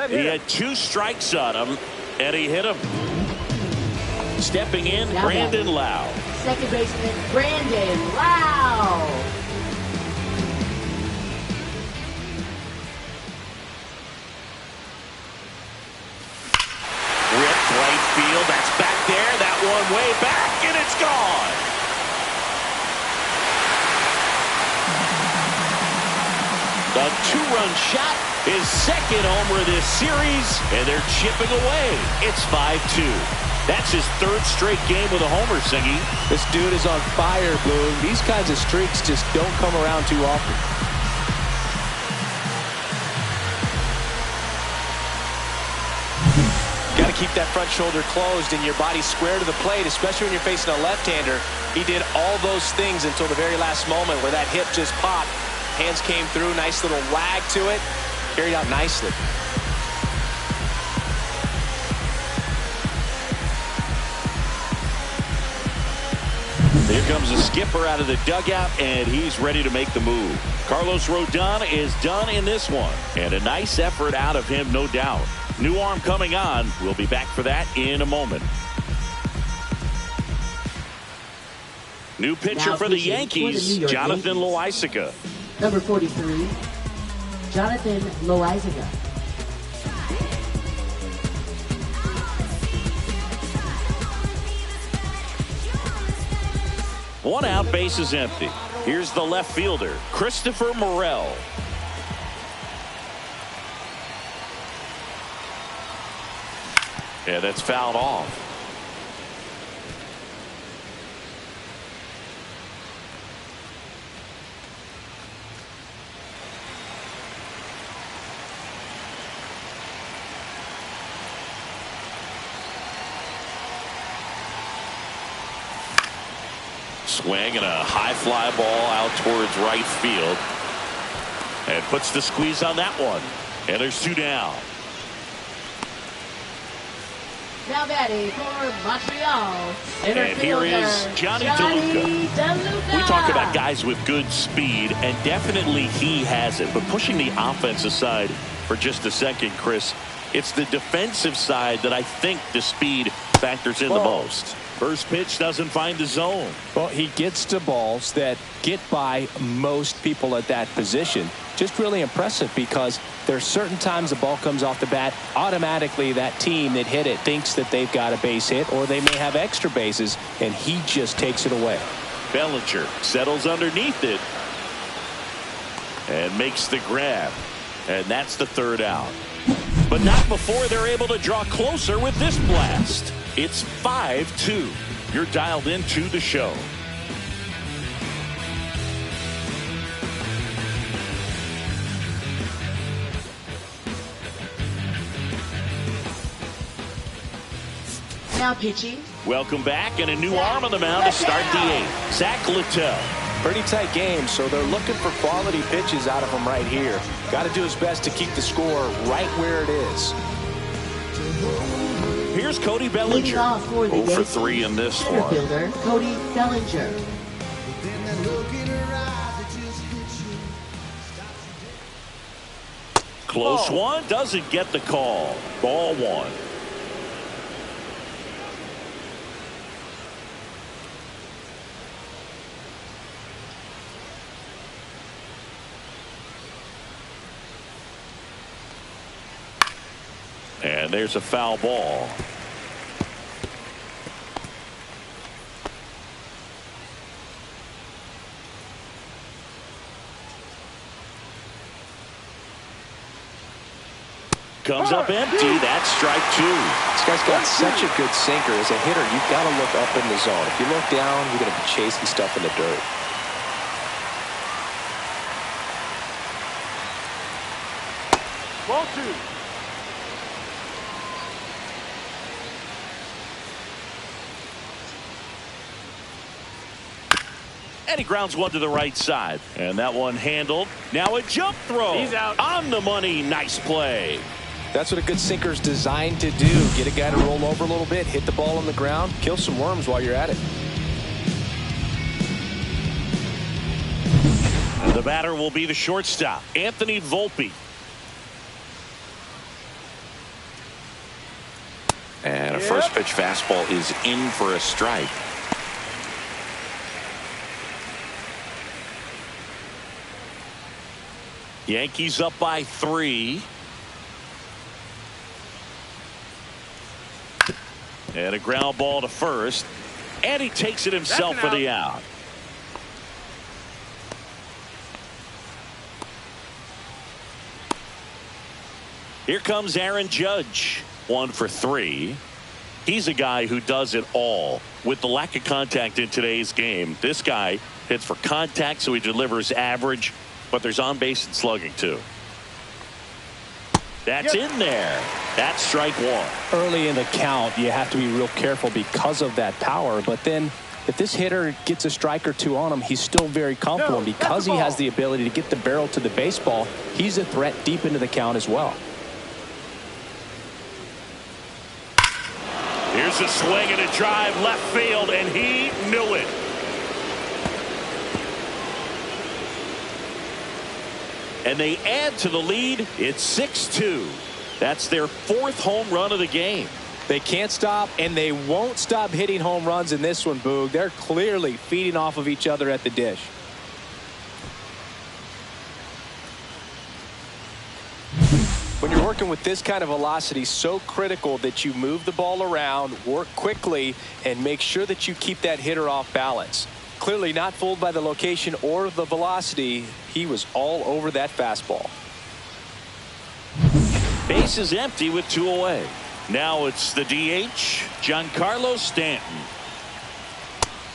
He had 2 strikes on him, and he hit him. Stepping in, Now Brandon Lau. Second baseman Brandon Lau. Ripped right field. That's back there. That one way back, and it's gone. A 2-run shot, his 2nd homer this series, and they're chipping away. It's 5-2. That's his 3rd straight game with a homer, Singy. This dude is on fire, Boone. These kinds of streaks just don't come around too often. Got to keep that front shoulder closed and your body square to the plate, especially when you're facing a left-hander. He did all those things until the very last moment where that hip just popped. Hands came through, nice little wag to it. Carried out nicely. Here comes the skipper out of the dugout, and he's ready to make the move. Carlos Rodon is done in this one, and a nice effort out of him, no doubt. New arm coming on. We'll be back for that in a moment. New pitcher for the Yankees, Jonathan Loaisiga. Number 43, Jonathan Loizaga. One out, base is empty. Here's the left fielder, Christopher Morel. Yeah, that's fouled off. Swing and a high fly ball out towards right field. And puts the squeeze on that one. And there's 2 down. Now batting for Montreal. And here is Johnny DeLuca. We talk about guys with good speed, and definitely he has it. But pushing the offense aside for just a second, Chris, it's the defensive side that I think the speed factors in the most. First pitch doesn't find the zone. Well, he gets to balls that get by most people at that position. Just really impressive, because there's certain times the ball comes off the bat, automatically that team that hit it thinks that they've got a base hit, or they may have extra bases, and he just takes it away. Bellinger settles underneath it and makes the grab, and that's the 3rd out. But not before they're able to draw closer with this blast. It's 5-2. You're dialed into the show. Now pitching. Welcome back, and a new arm on the mound to start the 8th. Zach Littell. Pretty tight game, so they're looking for quality pitches out of him right here. Got to do his best to keep the score right where it is. Here's Cody Bellinger. 0 for 3 in this one. Fielder Cody Bellinger. Close one, doesn't get the call. Ball 1. And there's a foul ball. Comes up empty. That's strike 2. This guy's got such a good sinker. As a hitter, you've got to look up in the zone. If you look down, you're going to be chasing stuff in the dirt. Ball 2. And he grounds one to the right side. And that one handled. Now a jump throw. He's out. On the money. Nice play. That's what a good sinker's designed to do. Get a guy to roll over a little bit, hit the ball on the ground, kill some worms while you're at it. And the batter will be the shortstop, Anthony Volpe. And a first pitch fastball is in for a strike. Yankees up by 3. And a ground ball to first. And he takes it himself for the out. Here comes Aaron Judge. 1 for 3. He's a guy who does it all. With the lack of contact in today's game, this guy hits for contact, so he delivers average, but there's on base and slugging too. That's in there. That's strike 1. Early in the count, you have to be real careful because of that power. But then if this hitter gets a strike or 2 on him, he's still very comfortable. And because he has the ability to get the barrel to the baseball, he's a threat deep into the count as well. Here's a swing and a drive left field, and he knew it. And they add to the lead. It's 6-2. That's their 4th home run of the game. They can't stop, and they won't stop hitting home runs in this one, Boog. They're clearly feeding off of each other at the dish. When you're working with this kind of velocity, so critical that you move the ball around, work quickly, and make sure that you keep that hitter off balance. Clearly not fooled by the location or the velocity. He was all over that fastball. Base is empty with 2 away. Now it's the DH, Giancarlo Stanton.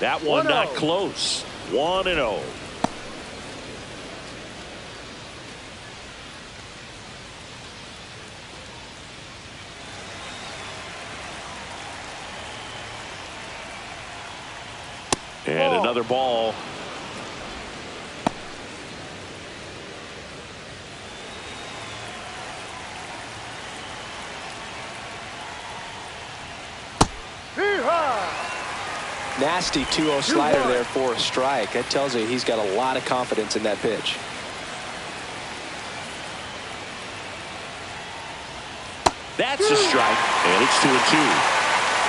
That one not close. 1-0. And another ball. Nasty 2-0 slider there for a strike. That tells you he's got a lot of confidence in that pitch. That's a strike, and it's 2-2.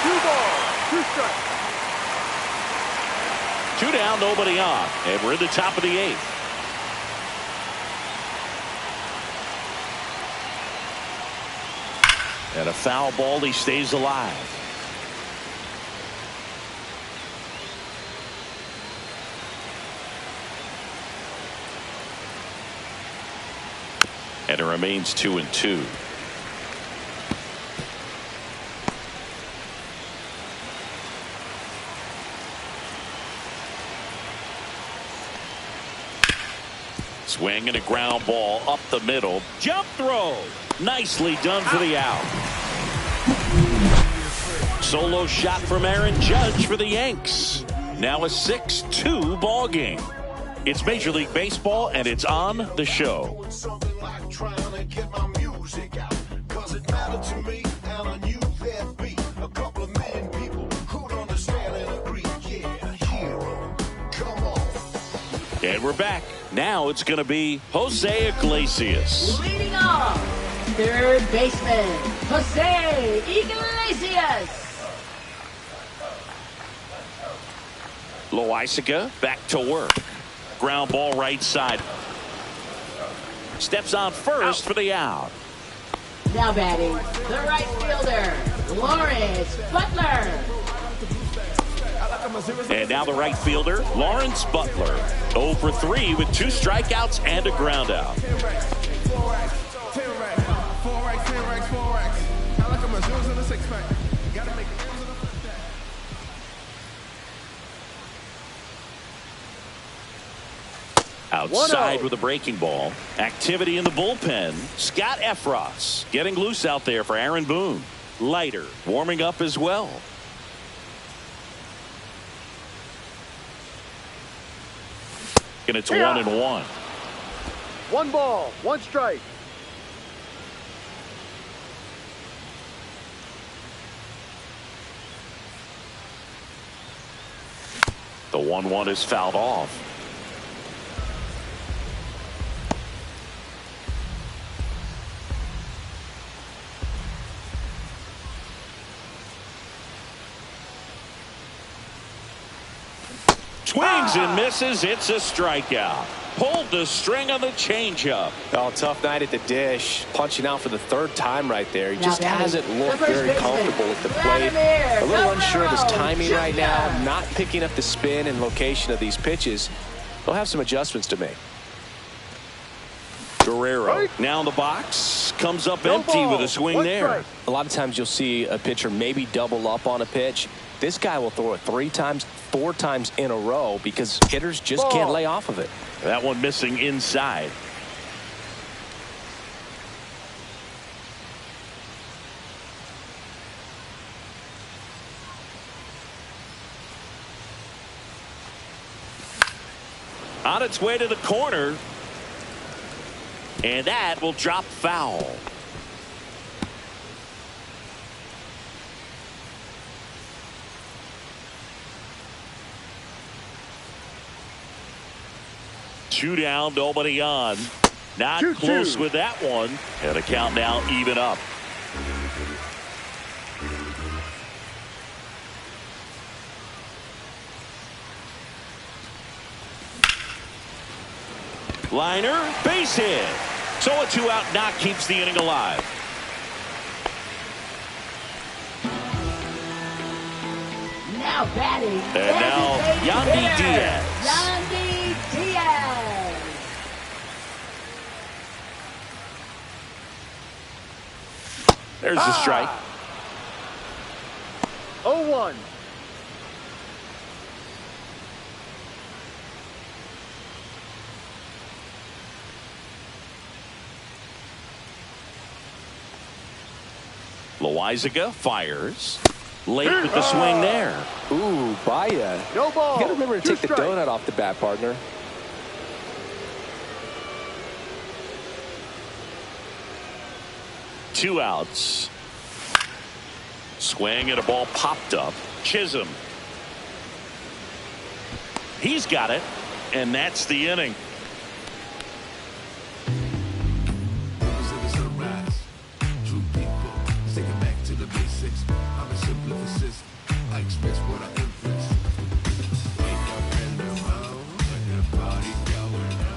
2 balls, 2 strikes. 2 down, nobody on, and we're in the top of the 8th. And a foul ball, he stays alive. And it remains 2-2. Swing and a ground ball up the middle. Jump throw. Nicely done for the out. Solo shot from Aaron Judge for the Yanks. Now a 6-2 ball game. It's Major League Baseball, and it's on the show. And we're back. Now it's going to be Jose Iglesias. Leading off, third baseman, Jose Iglesias. Loaisiga back to work. Ground ball right side. Steps on first for the out. Now batting, the right fielder, Lawrence Butler. And now the right fielder, Lawrence Butler. 0 for 3 with 2 strikeouts and a ground out. Outside with a breaking ball. Activity in the bullpen. Scott Efros getting loose out there for Aaron Boone. Leiter warming up as well. And it's 1-1. 1 ball, 1 strike. The 1-1 is fouled off. Swings and misses. It's a strikeout. Pulled the string on the changeup. Oh, tough night at the dish. Punching out for the 3rd time right there. He just hasn't looked very comfortable at the plate. A little unsure of his timing right now. Not picking up the spin and location of these pitches. They'll have some adjustments to make. Guerrero now in the box. Comes up empty with a swing there. A lot of times you'll see a pitcher maybe double up on a pitch. This guy will throw it 3 times, 4 times in a row because hitters just can't lay off of it. That one missing inside. On its way to the corner. And that will drop foul. Two down, nobody on. Not close with that one. And the count now even up. Liner, base hit. So a 2-out knock keeps the inning alive. Now batting. And now Yandy Diaz. Yandy Diaz. There's the strike. 0-1. Loizaga fires. Late with the swing there. Ooh, Baya. No ball. You got to remember to 2 take the strikes. donut off the bat, partner. Two outs. Swing and a ball popped up. Chisholm. He's got it. And that's the inning.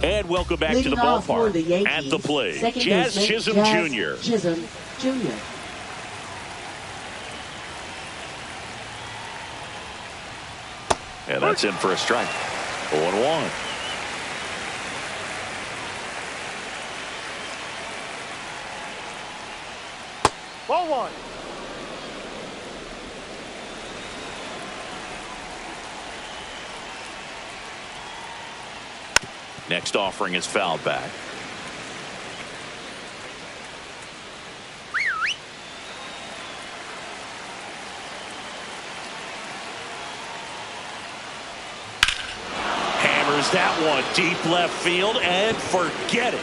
And welcome back to the ballpark. At the plate, Jazz Chisholm Jr. Chisholm Jr. And that's in for a strike. 0-1. Ball 1. Next offering is fouled back. Hammers that one deep left field and forget it.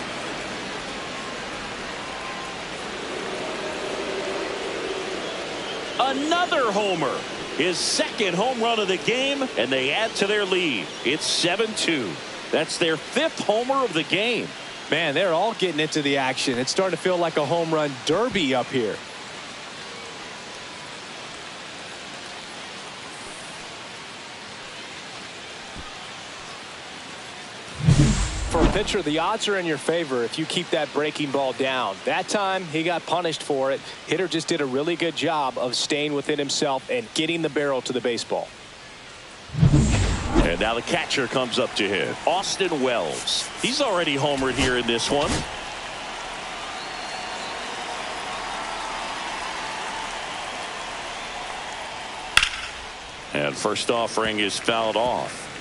Another homer. His second home run of the game, and they add to their lead. It's 7-2. That's their 5th homer of the game. Man, they're all getting into the action. It's starting to feel like a home run derby up here. For a pitcher, the odds are in your favor if you keep that breaking ball down. That time, he got punished for it. Hitter just did a really good job of staying within himself and getting the barrel to the baseball. And now the catcher comes up to hit. Austin Wells. He's already homered here in this one. And first offering is fouled off.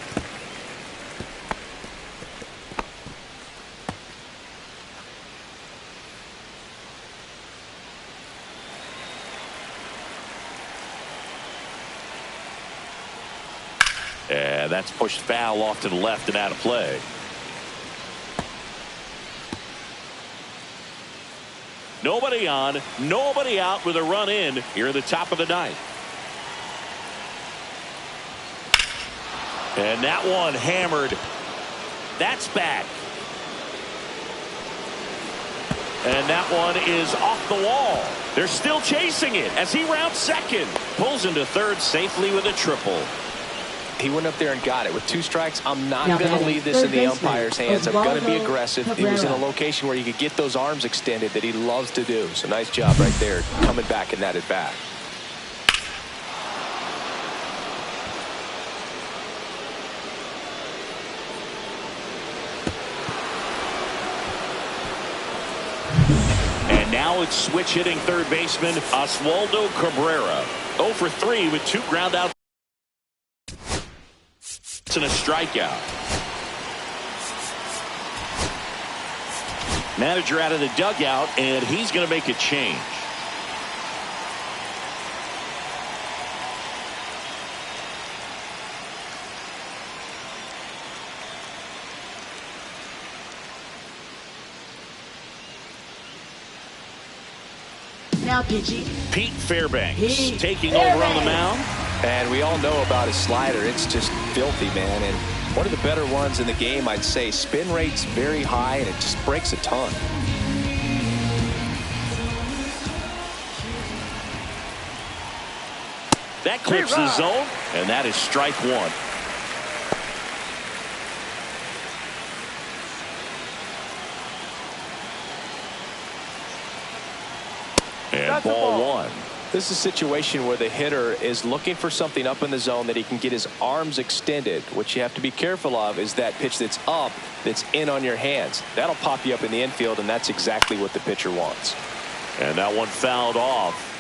And that's pushed foul off to the left and out of play. Nobody on, nobody out with a run in here at the top of the ninth. And that one hammered. That's back. And that one is off the wall. They're still chasing it as he rounds second. Pulls into third safely with a triple. He went up there and got it. With 2 strikes, I'm not going to leave this in the umpire's hands. I'm going to be aggressive. He was in a location where he could get those arms extended that he loves to do. So nice job right there coming back in that at bat. And now it's switch hitting third baseman Oswaldo Cabrera. 0 for 3 with 2 ground outs and a strikeout. Manager out of the dugout, and he's going to make a change. Now pitching. Pete Fairbanks taking over on the mound. And we all know about his slider. It's just filthy, man. And one of the better ones in the game, I'd say. Spin rate's very high, and it just breaks a ton. That clips the zone, and that is strike 1. And ball one. This is a situation where the hitter is looking for something up in the zone that he can get his arms extended. What you have to be careful of is that pitch that's up, that's in on your hands. That'll pop you up in the infield, and that's exactly what the pitcher wants. And that one fouled off.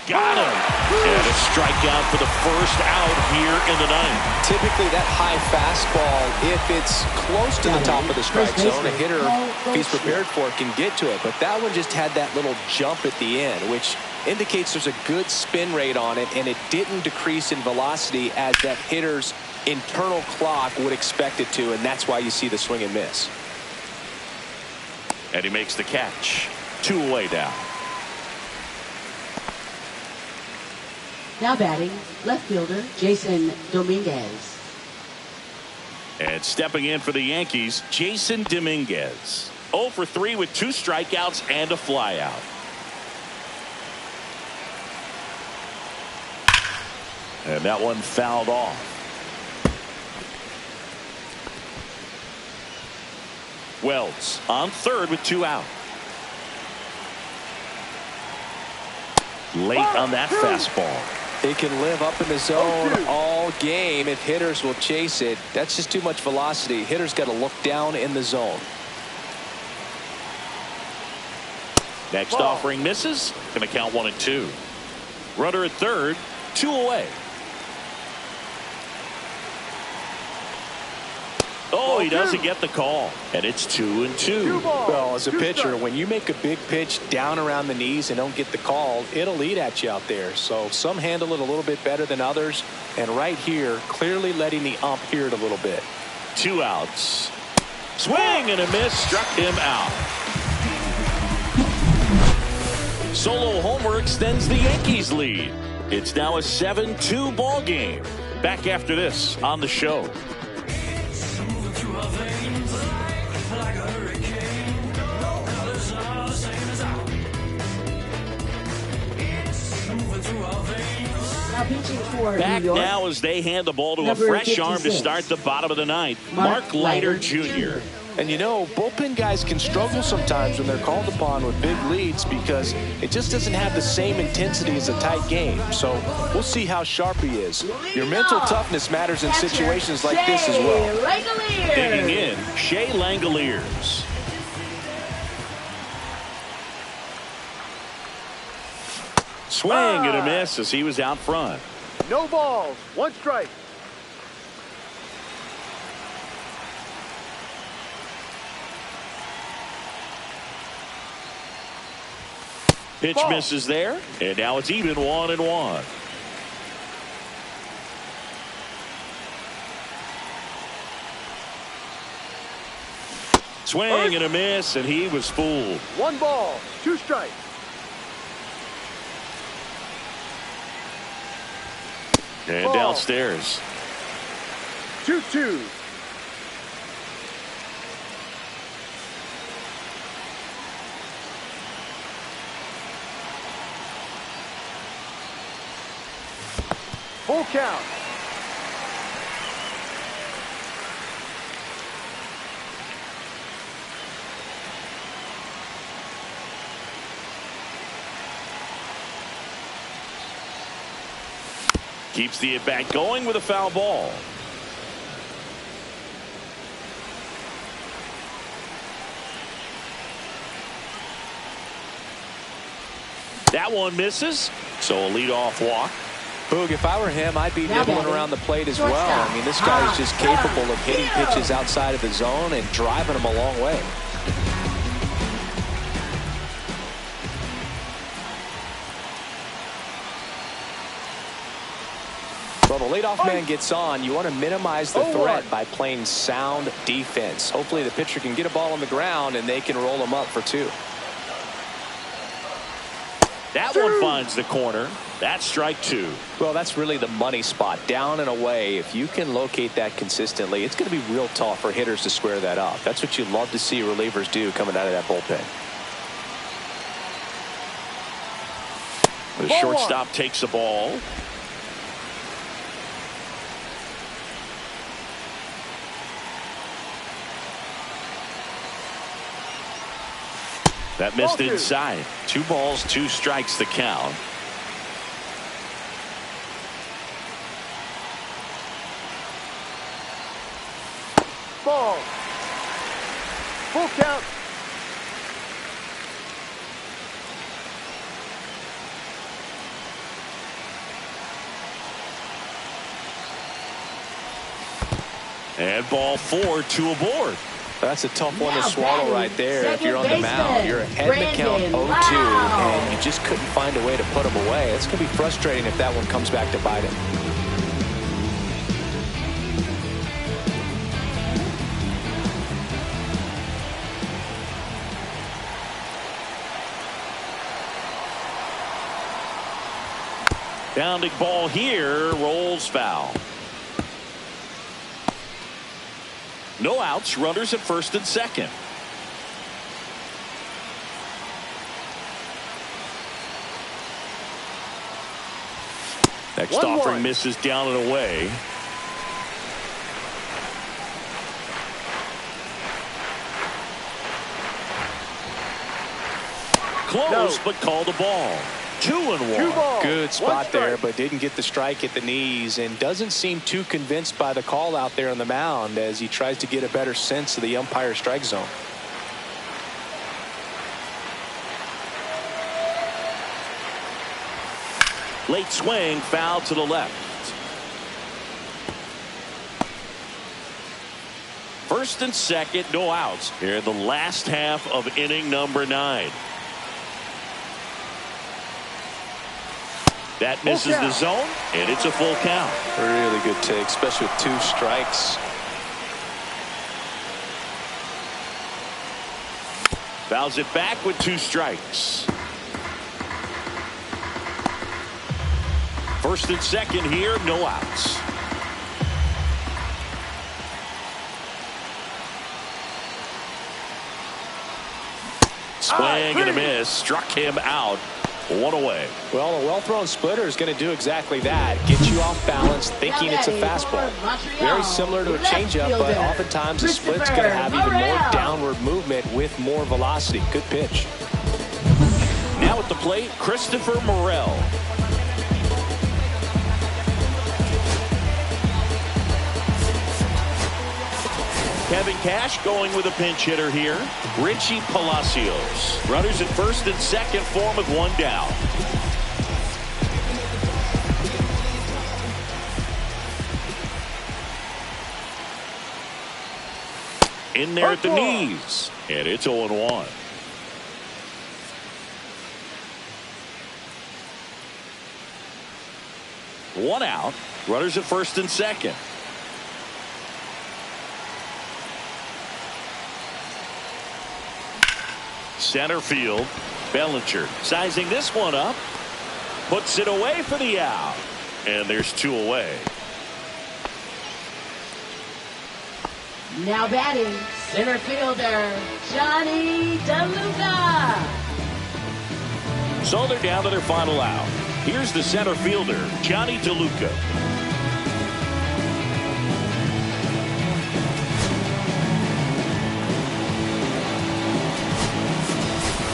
Got him. And a strikeout for the first out here in the ninth. Typically that high fastball, if it's close to the top of the strike zone, a hitter, if he's prepared for it, can get to it. But that one just had that little jump at the end, which indicates there's a good spin rate on it, and it didn't decrease in velocity as that hitter's internal clock would expect it to, and that's why you see the swing and miss. And he makes the catch. 2 away now. Now batting, left fielder Jason Dominguez. And stepping in for the Yankees, Jason Dominguez. 0 for 3 with 2 strikeouts and a flyout. And that one fouled off. Wells on third with 2 out. Late on that fastball. It can live up in the zone all game if hitters will chase it. That's just too much velocity. Hitters got to look down in the zone. Next offering misses. Going to count 1-2. Runner at third, 2 away. Oh, he doesn't get the call. And it's 2-2. Well, as a pitcher, when you make a big pitch down around the knees and don't get the call, it'll eat at you out there. So some handle it a little bit better than others. And right here, clearly letting the ump hear it a little bit. 2 outs. Swing and a miss. Struck him out. Solo homer extends the Yankees lead. It's now a 7-2 ball game. Back after this on the show. Back now as they hand the ball to a fresh arm to start the bottom of the ninth. Mark Leiter Jr. And you know, bullpen guys can struggle sometimes when they're called upon with big leads because it just doesn't have the same intensity as a tight game. So we'll see how sharp he is. Your mental toughness matters in situations like this as well. Digging in, Shea Langoliers. Swing and a miss as he was out front. No balls, 1 strike. Pitch misses there, and now it's even 1-1. Swing and a miss, and he was fooled. 1 ball, 2 strikes. And downstairs. 2-2. Full count. Keeps the at-bat going with a foul ball. That one misses, so a leadoff walk. Boog, if I were him, I'd be nibbling around the plate as well. I mean, this guy is just capable of hitting pitches outside of the zone and driving them a long way. So the leadoff man gets on. You want to minimize the threat by playing sound defense. Hopefully the pitcher can get a ball on the ground and they can roll him up for 2. That one finds the corner. That's strike 2. Well, that's really the money spot. Down and away. If you can locate that consistently, it's going to be real tough for hitters to square that up. That's what you love to see relievers do coming out of that bullpen. The shortstop takes the ball. That missed Ball two. inside. 2 balls, 2 strikes the count. Ball. Full count. And ball 4, 2 aboard. That's a tough one to Now swallow batting, right there. If you're on the second mound, baseman, you're ahead in the count 0-2, Brandon. and you just couldn't find a way to put them away. It's going to be frustrating if that one comes back to bite him. Bounding ball here, rolls foul. No outs, runners at first and second. Next 1-1. offering misses down and away. Close, but called a ball. 2-1. 2 balls. Good 1 spot there, strike. but didn't get the strike at the knees, and doesn't seem too convinced by the call out there on the mound as he tries to get a better sense of the umpire strike zone. Late swing, foul to the left. First and second, no outs here in the last half of inning number 9. That misses the zone, and it's a full count. Really good take, especially with 2 strikes. Fouls it back with 2 strikes. First and second here, no outs. Swing and a miss, struck him out. 1 away. Well, a well-thrown splitter is going to do exactly that. Get you off balance, thinking it's a fastball. Very similar to a changeup, but oftentimes the split's going to have even more downward movement with more velocity. Good pitch. Now at the plate, Christopher Morel. Kevin Cash going with a pinch hitter here. Richie Palacios. Runners at first and second, form with 1 down. In there at the knees. And it's 0-1. One out. Runners at first and second. Center field. Bellinger sizing this one up. Puts it away for the out. And there's 2 away. Now batting, center fielder, Johnny DeLuca. So they're down to their final out. Here's the center fielder, Johnny DeLuca.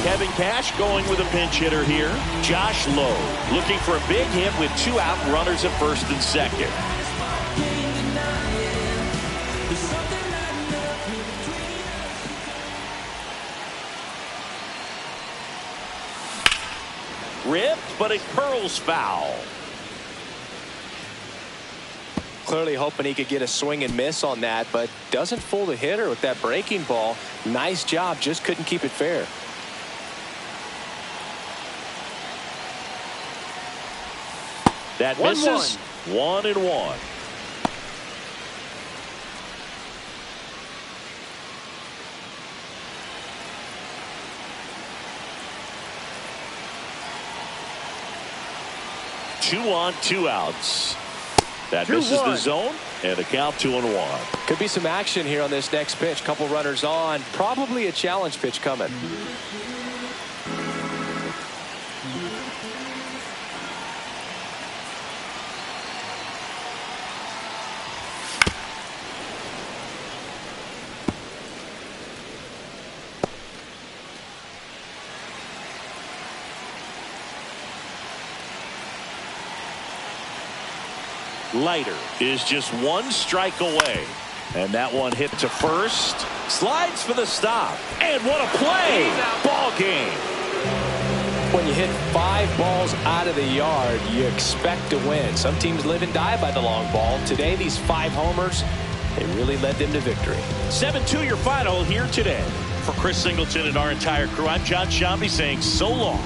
Kevin Cash going with a pinch hitter here. Josh Lowe looking for a big hit with 2 out, runners at first and second. Ripped, but it curls foul. Clearly hoping he could get a swing and miss on that, but doesn't fool the hitter with that breaking ball. Nice job, just couldn't keep it fair. That misses. 1-1. Two on, 2 outs. That misses the zone, and a count 2-1. Could be some action here on this next pitch. Couple runners on. Probably a challenge pitch coming. Leiter is just one strike away. And that one hit to first. Slides for the stop. And what a play. Ball game. When you hit 5 balls out of the yard, you expect to win. Some teams live and die by the long ball. Today, these 5 homers, they really led them to victory. 7-2 your final here today. For Chris Singleton and our entire crew, I'm John Shambi saying so long.